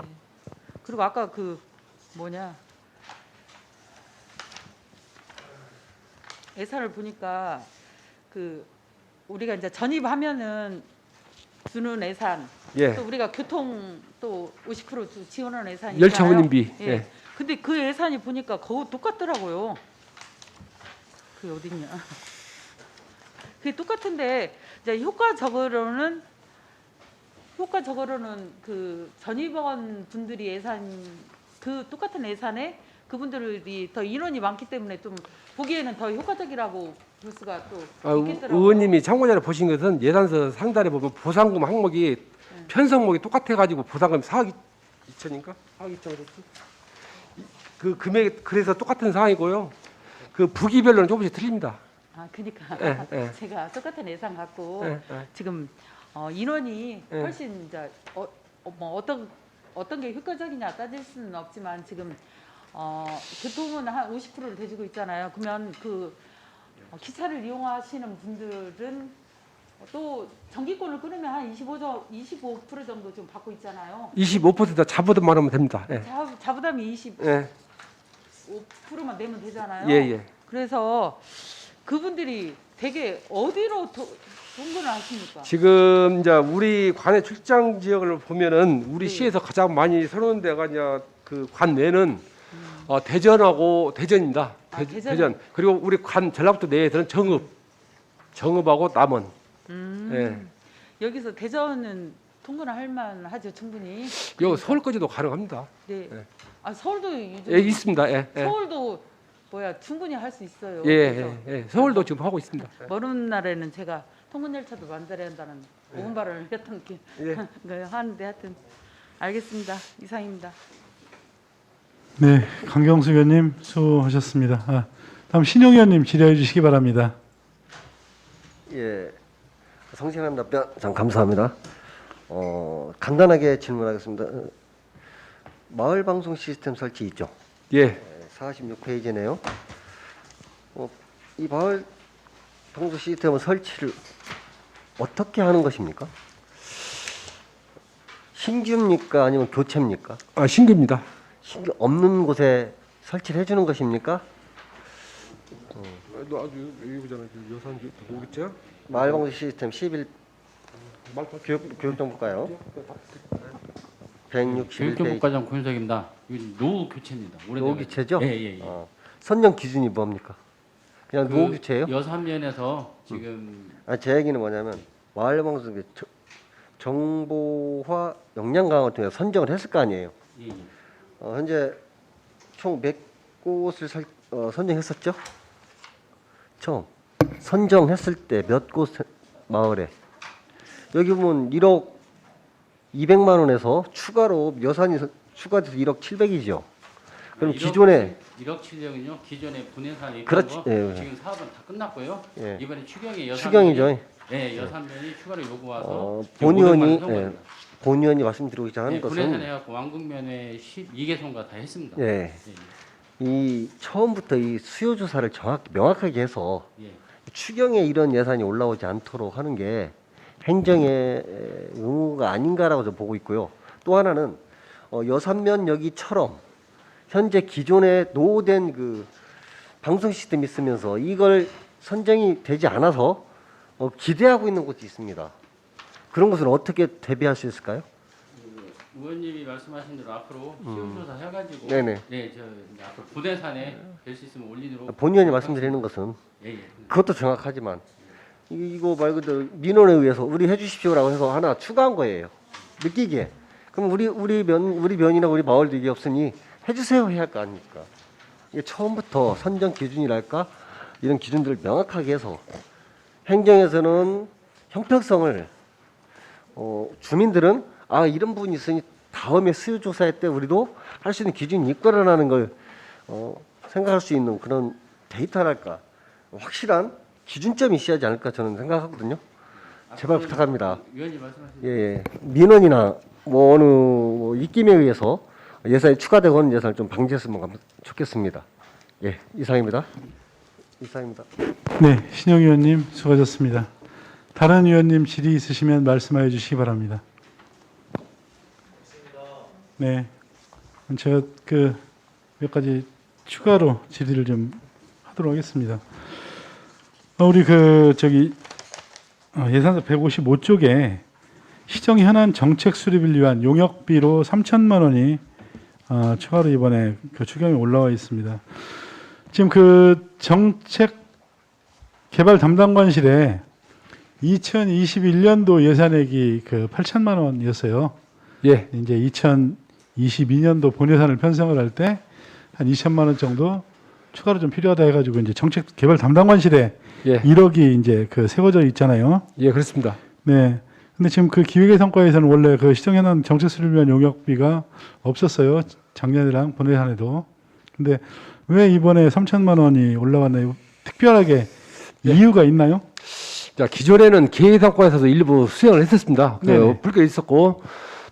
S5: 그리고 아까 그 예산을 보니까 그 우리가 이제 전입하면은 주는 예산,
S8: 예.
S5: 또 우리가 교통 또 50% 지원하는 예산이
S8: 열차
S5: 있잖아요.
S8: 운임비.
S5: 예.
S8: 예.
S5: 근데 그 예산이 보니까 거의 똑같더라고요. 그게 어딨냐? 그게 똑같은데 이제 효과적으로는 그 전입원 분들이 예산 그 똑같은 예산에 그분들이 더 인원이 많기 때문에 좀 보기에는 더 효과적이라고 볼 수가 또 있겠더라고요.
S2: 의원님이 참고자료 보신 것은 예산서 상단에 보면 보상금 항목이 편성목이 똑같아가지고 보상금 4억 2천인가? 4억 2천 그랬지? 그 금액이 그래서 똑같은 상황이고요. 그 부기별로는 조금씩 틀립니다.
S5: 아, 그러니까
S2: 예, 예.
S5: 제가 똑같은 예산 갖고
S2: 예, 예.
S5: 지금 인원이
S2: 예.
S5: 훨씬 이제 뭐 어떤 게 효과적이냐 따질 수는 없지만 지금 교통은 한 50%를 대주고 있잖아요. 그러면 그 기차를 이용하시는 분들은 또 전기권을 끊으면 한 25% 정도 좀 받고 있잖아요.
S2: 25% 자부담만 하면 됩니다. 예.
S5: 자부담이
S2: 예.
S5: 25%만 내면 되잖아요.
S2: 예, 예.
S5: 그래서 그분들이 되게 어디로 동근을 하십니까?
S2: 지금 이제 우리 관의 출장 지역을 보면은 우리
S5: 네.
S2: 시에서 가장 많이 선호하는 데가 이제 그 관 외는 대전하고 대전입니다.
S5: 대전.
S2: 대전. 그리고 우리 관 전라북도 내에서는 정읍하고 남원. 예.
S5: 여기서 대전은 통근을 할 만하죠, 충분히.
S2: 여기 서울까지도 가능합니다.
S5: 네.
S2: 예.
S5: 아, 서울도 요즘
S2: 예, 있습니다. 예. 예.
S5: 서울도 충분히 할 수 있어요.
S2: 예,
S5: 그래서
S2: 예, 예. 서울도 지금 하고 있습니다.
S5: 먼 날에는 제가 통근 열차도 만들어야 한다는 오분 발언을 했던 게
S2: 예.
S5: 하는데 하여튼 알겠습니다. 이상입니다.
S1: 네, 강경수 의원님 수고하셨습니다. 다음 신용 의원님 질의해 주시기 바랍니다.
S10: 예, 성실한 답변 참 감사합니다. 간단하게 질문하겠습니다. 마을 방송 시스템 설치 있죠?
S2: 예.
S10: 46페이지네요. 이 마을 방송 시스템 설치를 어떻게 하는 것입니까? 신규입니까? 아니면 교체입니까?
S2: 아, 신규입니다.
S10: 신규 없는 곳에 설치를 해주는 것입니까?
S2: 너 아주 이거잖아. 여산 모르겠죠?
S10: 마을 방송 시스템 11 교육정보과요. 161페이지.
S11: 교육정보과장 권석입니다. 이건 노후 교체입니다.
S10: 노후 교체죠?
S11: 예.
S10: 선정 기준이 뭡니까? 그냥 노후 교체예요?
S11: 여산면에서 지금
S10: 제 얘기는 뭐냐면 마을 방송 정보화 역량 강화를 통해 선정을 했을 거 아니에요.
S11: 예.
S10: 현재 총 몇 곳을 선정했었죠? 처음 선정했을 때 몇 곳 마을에 여기 보면 1억 200만 원에서 추가로 예산이 추가돼서 1억 700이죠. 그럼 기존에
S11: 1억 7억은요. 기존에 분해산에 있던
S10: 그렇지,
S11: 거
S10: 예.
S11: 지금 사업은 다 끝났고요.
S10: 예.
S11: 이번에 추경의 여산
S10: 추경이죠.
S11: 예, 여산면이 추가로 요구와서
S10: 본 의원이
S11: 예,
S10: 본 의원이 말씀드리고자 하는
S11: 분해산
S10: 것은
S11: 해갖고 왕국면에 12개소인가 다 했습니다.
S10: 예. 이 처음부터 이 수요 조사를 명확하게 해서
S11: 예.
S10: 추경에 이런 예산이 올라오지 않도록 하는 게 행정의 의무가 아닌가라고 저는 보고 있고요. 또 하나는 여산면여기처럼 현재 기존에 노후된 그 방송 시스템이 있으면서 이걸 선정이 되지 않아서 기대하고 있는 곳이 있습니다. 그런 것은 어떻게 대비할 수 있을까요?
S11: 의원님이 말씀하신 대로 앞으로 시험조사 해가지고
S10: 네네.
S11: 네, 저 이제 앞으로 분해산에 될 수 있으면 올리도록
S10: 본 의원이 말씀드리는 것은
S11: 예.
S10: 그것도 정확하지만 이거 말 그대로 민원에 의해서 우리 해주십시오라고 해서 하나 추가한 거예요. 느끼기에. 그럼 우리 면이나 우리 마을도 이게 없으니 해주세요 해야 할 거 아닙니까? 이게 처음부터 선정 기준이랄까 이런 기준들을 명확하게 해서 행정에서는 형평성을 주민들은 이런 부분이 있으니 다음에 수요 조사할 때 우리도 할 수 있는 기준이 있거라는 걸 생각할 수 있는 그런 데이터랄까 확실한 기준점이 있어야지 않을까 저는 생각하거든요. 제발 부탁합니다.
S11: 위원님 말씀하신
S10: 예, 민원이나 어느 입김에 의해서 예산이 추가되고 하는 예산을 좀 방지했으면 좋겠습니다. 예, 이상입니다.
S1: 네, 신영 의원님 수고하셨습니다. 다른 의원님 질의 있으시면 말씀하여 주시기 바랍니다. 네, 제가 몇 가지 추가로 질의를 좀 하도록 하겠습니다. 우리 예산서 155쪽에 시정 현안 정책 수립을 위한 용역비로 3천만 원이 추가로 이번에 추경에 올라와 있습니다. 지금 정책 개발 담당관실에 2021년도 예산액이 8천만 원이었어요.
S2: 예.
S1: 이제 2022년도 본예산을 편성을 할 때 한 2천만 원 정도 추가로 좀 필요하다 해가지고 이제 정책 개발 담당관실에
S8: 예.
S1: 1억이 이제 그 세워져 있잖아요.
S8: 예, 그렇습니다.
S1: 네. 근데 지금 그 기획의 성과에서는 원래 그 시정현안 정책 수립을 위한 용역비가 없었어요. 작년이랑 본예산에도. 근데 왜 이번에 3천만 원이 올라왔나요? 특별하게 이유가 있나요?
S8: 자, 기존에는 계획상과에서도 일부 수행을 했었습니다.
S1: 네네.
S8: 불교 있었고,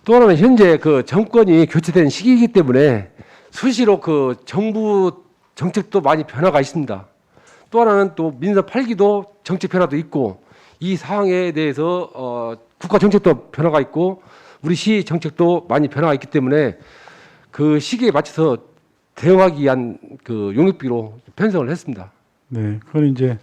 S8: 또 하나는 현재 그 정권이 교체된 시기이기 때문에 수시로 그 정부 정책도 많이 변화가 있습니다. 또 하나는 또 민선 8기도 정책 변화도 있고, 이 사항에 대해서 국가 정책도 변화가 있고 우리 시 정책도 많이 변화가 있기 때문에 그 시기에 맞춰서 대응하기 위한 그 용역비로 편성을 했습니다.
S1: 네. 그건 이제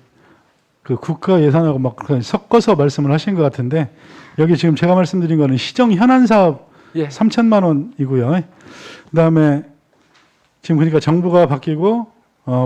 S1: 그 국가 예산하고 막 섞어서 말씀을 하신 것 같은데 여기 지금 제가 말씀드린 거는 시정 현안 사업
S8: 예.
S1: 3천만 원이고요. 그다음에 지금 그러니까 정부가 바뀌고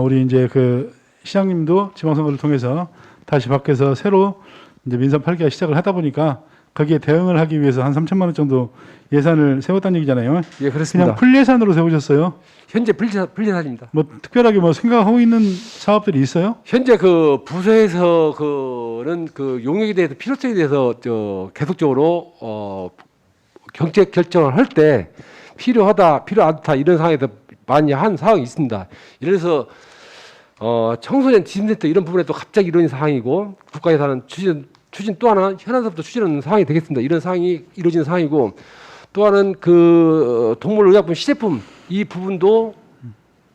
S1: 우리 이제 그 시장님도 지방선거를 통해서 다시 바뀌어서 새로 이제 민선 8기가 시작을 하다 보니까 거기에 대응을 하기 위해서 한 3천만 원 정도 예산을 세웠다는 얘기잖아요.
S8: 예, 그렇습니다.
S1: 그냥 풀 예산으로 세우셨어요?
S8: 현재 풀예산입니다.
S1: 뭐 특별하게 뭐 생각하고 있는 사업들이 있어요?
S8: 현재 그 부서에서 그는 그 용역에 대해서 필요성에 대해서 계속적으로 정책 결정을 할 때 필요하다, 필요 않다 이런 상황에서 많이 한 사항이 있습니다. 예를 들어서 청소년 지원센터 이런 부분에 또 갑자기 이런 사항이고 국가 예산은 추진 또 하나 현안사업도 추진하는 상황이 되겠습니다. 이런 상황이 이루어지는 상황이고 또 하나는 그 동물의약품 시제품 이 부분도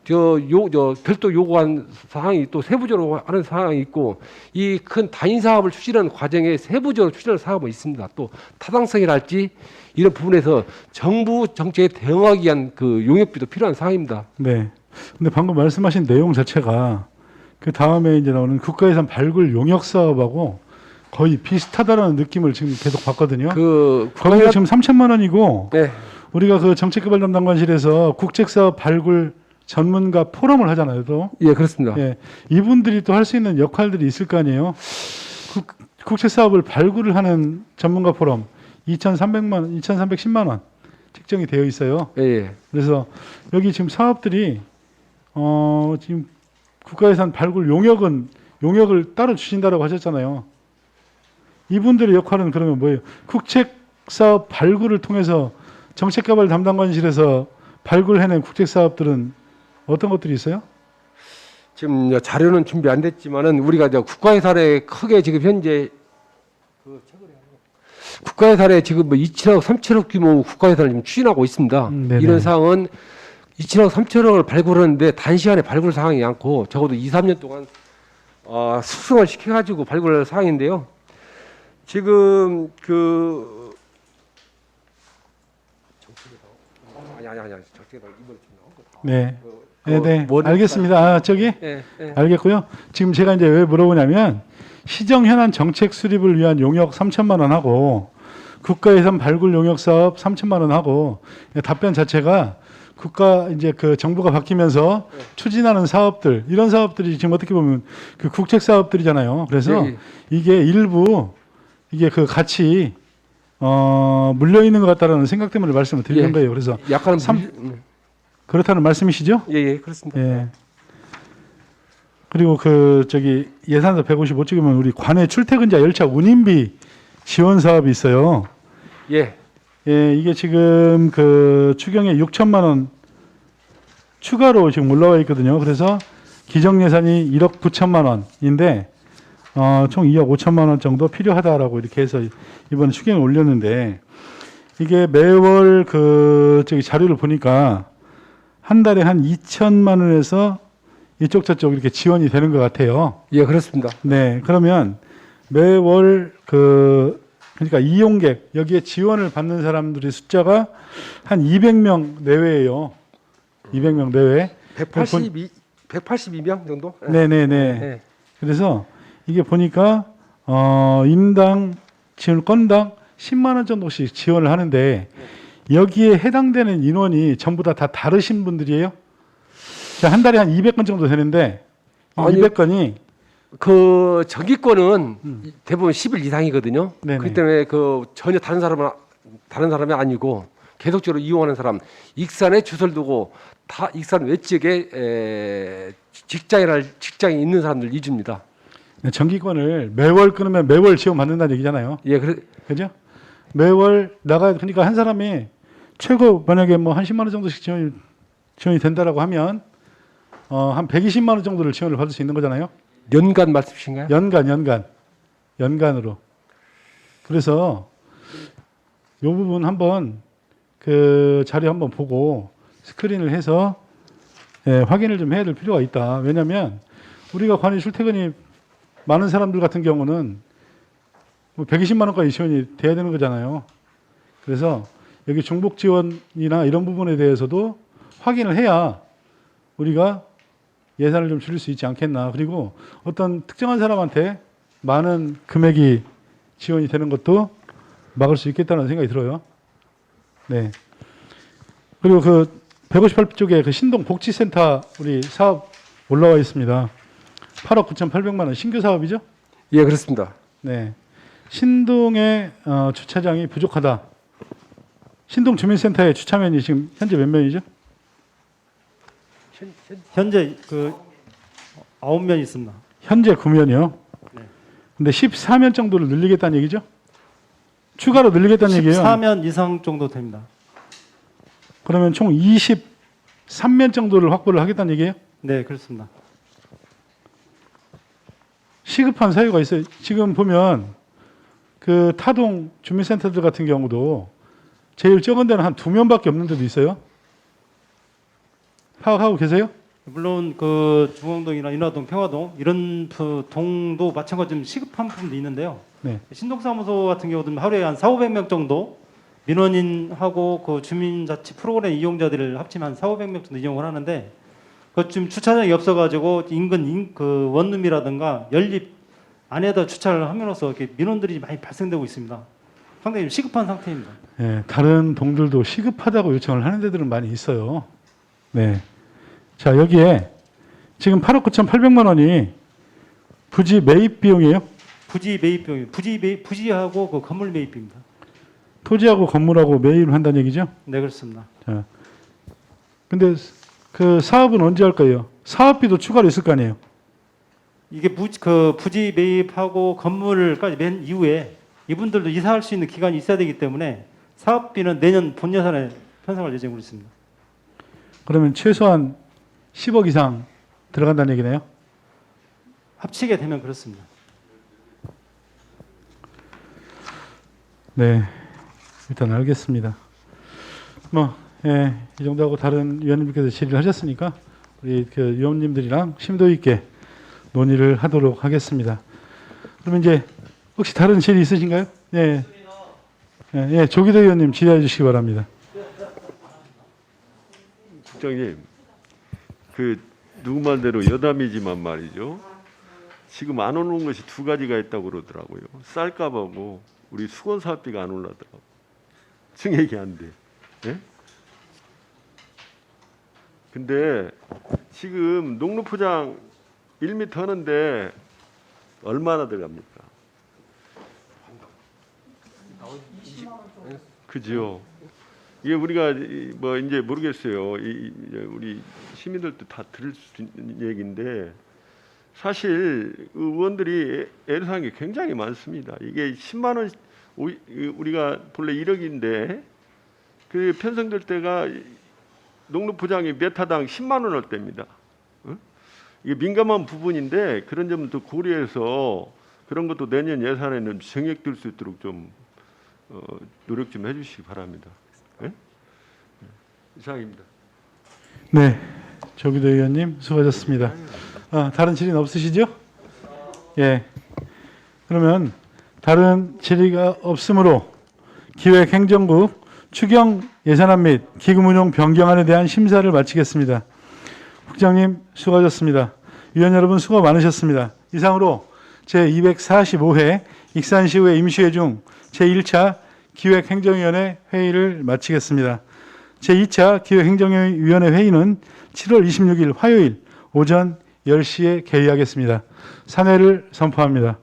S8: 별도 요구한 사항이 또 세부적으로 하는 사항이 있고 이 큰 단위 사업을 추진하는 과정에 세부적으로 추진하는 사업은 있습니다. 또 타당성이랄지 이런 부분에서 정부 정책에 대응하기 위한 그 용역비도 필요한 사항입니다.
S1: 네. 근데 방금 말씀하신 내용 자체가 그 다음에 이제 나오는 국가예산 발굴 용역 사업하고 거의 비슷하다라는 느낌을 지금 계속 받거든요. 거기가 지금 3천만 원이고
S8: 네.
S1: 우리가 그 정책개발 담당관실에서 국책사업 발굴 전문가 포럼을 하잖아요. 또.
S8: 예, 그렇습니다.
S1: 예. 이분들이 또 할 수 있는 역할들이 있을 거 아니에요. 국책사업을 발굴을 하는 전문가 포럼 2,310만 원 책정이 되어 있어요.
S8: 예, 예.
S1: 그래서 여기 지금 사업들이 지금 국가예산 발굴 용역을 따로 주신다라고 하셨잖아요. 이분들의 역할은 그러면 뭐예요? 국책사업 발굴을 통해서 정책개발 담당관실에서 발굴해낸 국책사업들은 어떤 것들이 있어요?
S8: 지금 자료는 준비 안 됐지만은 우리가 국가예산에 크게 지금 현재 국가예산에 지금 뭐 2천억, 3천억 규모 국가예산을 지금 추진하고 있습니다. 이런 사항은 2천억, 3천억을 발굴하는데 단시간에 발굴 사항이 않고 적어도 2, 3년 동안 숙성을 시켜가지고 발굴할 사항인데요. 지금
S1: 네. 네. 알겠습니다. 알겠고요. 지금 제가 이제 왜 물어보냐면 시정 현안 정책 수립을 위한 용역 3천만 원 하고 국가예산 발굴 용역 사업 3천만 원 하고 답변 자체가 국가 이제 그 정부가 바뀌면서 추진하는 사업들 이런 사업들이 지금 어떻게 보면 그 국책 사업들이잖아요. 그래서 이게 일부 이게 그 같이 물려 있는 것 같다라는 생각 때문에 말씀을 드리는 거예요. 그래서
S8: 약간
S1: 그렇다는 말씀이시죠?
S8: 예, 그렇습니다.
S1: 예. 그리고 그 저기 예산서 155쪽이면 우리 관내 출퇴근자 열차 운임비 지원 사업이 있어요.
S8: 예.
S1: 예, 이게 지금 그 추경에 6천만 원 추가로 지금 올라와 있거든요. 그래서 기정 예산이 1억 9천만 원인데 총 2억 5천만 원 정도 필요하다라고 이렇게 해서 이번에 추경을 올렸는데 이게 매월 그 저기 자료를 보니까 한 달에 한 2천만 원에서 이쪽 저쪽 이렇게 지원이 되는 것 같아요.
S8: 예, 그렇습니다.
S1: 네, 그러면 매월 그러니까 이용객 여기에 지원을 받는 사람들의 숫자가 한 200명 내외예요. 200명 내외.
S8: 182명 정도?
S1: 네네네.
S8: 네.
S1: 그래서 이게 보니까 인당 지원 건당 10만 원 정도씩 지원을 하는데 여기에 해당되는 인원이 전부 다 다르신 분들이에요? 자, 한 달에 한 200건 정도 되는데 200건이
S8: 그 정기권은 대부분 10일 이상이거든요.
S1: 네네.
S8: 그렇기 때문에 그 전혀 다른 사람이 아니고 계속적으로 이용하는 사람, 익산에 주소를 두고 다 익산 외지역에 직장이 있는 사람들 위주입니다.
S1: 네, 정기권을 매월 끊으면 매월 지원 받는다는 얘기잖아요.
S8: 예,
S1: 그죠? 매월 그러니까 한 사람이 최고 만약에 뭐 한 10만 원 정도씩 지원이 된다라고 하면 한 120만 원 정도를 지원을 받을 수 있는 거잖아요.
S8: 연간 말씀이신가요?
S1: 연간으로. 그래서 이 부분 한번 그 자료 한번 보고 스크린을 해서 확인을 좀 해야 될 필요가 있다. 왜냐하면 우리가 관이 출퇴근이 많은 사람들 같은 경우는 뭐 120만 원까지 지원이 돼야 되는 거잖아요. 그래서 여기 중복 지원이나 이런 부분에 대해서도 확인을 해야 우리가 예산을 좀 줄일 수 있지 않겠나. 그리고 어떤 특정한 사람한테 많은 금액이 지원이 되는 것도 막을 수 있겠다는 생각이 들어요. 네. 그리고 그 158쪽에 그 신동 복지센터 우리 사업 올라와 있습니다. 8억 9,800만 원 신규 사업이죠?
S8: 예, 그렇습니다.
S1: 네. 신동의 주차장이 부족하다. 신동 주민센터의 주차면이 지금 현재 몇 면이죠?
S9: 현재 그 9면 있습니다.
S1: 현재 9면이요.
S9: 네.
S1: 근데 14면 정도를 늘리겠다는 얘기죠? 추가로 늘리겠다는 얘기예요.
S9: 14면 이상 정도 됩니다.
S1: 그러면 총 23면 정도를 확보를 하겠다는 얘기예요?
S9: 네, 그렇습니다.
S1: 시급한 사유가 있어요. 지금 보면 그 타동 주민센터들 같은 경우도 제일 적은 데는 한 2면밖에 없는 데도 있어요. 파악하고 계세요?
S9: 물론 그 중앙동이나 인화동, 평화동 이런 그 동도 마찬가지로 시급한 부분도 있는데요.
S1: 네.
S9: 신동사무소 같은 경우는 하루에 한 4,500명 정도 민원인하고 그 주민자치 프로그램 이용자들을 합치면 한 4,500명 정도 이용을 하는데 그 지금 주차장이 없어가지고 인근 그 원룸이라든가 연립 안에다 주차를 함으로써 이렇게 민원들이 많이 발생되고 있습니다. 상당히 시급한 상태입니다.
S1: 네, 다른 동들도 시급하다고 요청을 하는 데들은 많이 있어요. 네. 자, 여기에 지금 8억 9,800만 원이 부지 매입 비용이에요?
S9: 부지 매입 비용, 부지하고 그 건물 매입비입니다.
S1: 토지하고 건물하고 매입을 한다는 얘기죠?
S9: 네, 그렇습니다.
S1: 자, 근데 그 사업은 언제 할 거예요? 사업비도 추가로 있을 거 아니에요?
S9: 이게 부지 매입하고 건물까지 맨 이후에 이분들도 이사할 수 있는 기간이 있어야 되기 때문에 사업비는 내년 본 예산에 편성할 예정으로 있습니다.
S1: 그러면 최소한 10억 이상 들어간다는 얘기네요?
S9: 합치게 되면 그렇습니다.
S1: 네, 일단 알겠습니다. 이 정도 하고 다른 위원님께서 질의를 하셨으니까 우리 그 위원님들이랑 심도 있게 논의를 하도록 하겠습니다. 그러면 이제 혹시 다른 질의 있으신가요? 조기도 의원님 질의해 주시기 바랍니다.
S7: 국장님, 그 누구 말대로 여담이지만 말이죠. 지금 안 오는 것이 두 가지가 있다고 그러더라고요. 쌀값하고 우리 수건 사업비가 안 올라더라고. 증액이 안 돼. 예? 근데 지금 농로포장 1m 하는데 얼마나 들어갑니까? 그죠? 이게 우리가 뭐 이제 모르겠어요. 우리 시민들도 다 들을 수 있는 얘기인데 사실 의원들이 애로사항 게 굉장히 많습니다. 이게 10만 원 우리가 본래 1억인데 그 편성될 때가 농로포장이 메타당 10만 원을 뗍니다. 이게 민감한 부분인데 그런 점도 고려해서 그런 것도 내년 예산에는 정액될 수 있도록 좀 노력 좀 해주시기 바랍니다. 네? 이상입니다.
S1: 네, 조기도 의원님 수고하셨습니다. 다른 질의는 없으시죠? 예. 그러면 다른 질의가 없으므로 기획행정국 추경 예산안 및 기금 운용 변경안에 대한 심사를 마치겠습니다. 국장님 수고하셨습니다. 위원 여러분 수고 많으셨습니다. 이상으로 제245회 익산시의회 임시회 중 제1차 기획행정위원회 회의를 마치겠습니다. 제2차 기획행정위원회 회의는 7월 26일 화요일 오전 10시에 개의하겠습니다. 산회를 선포합니다.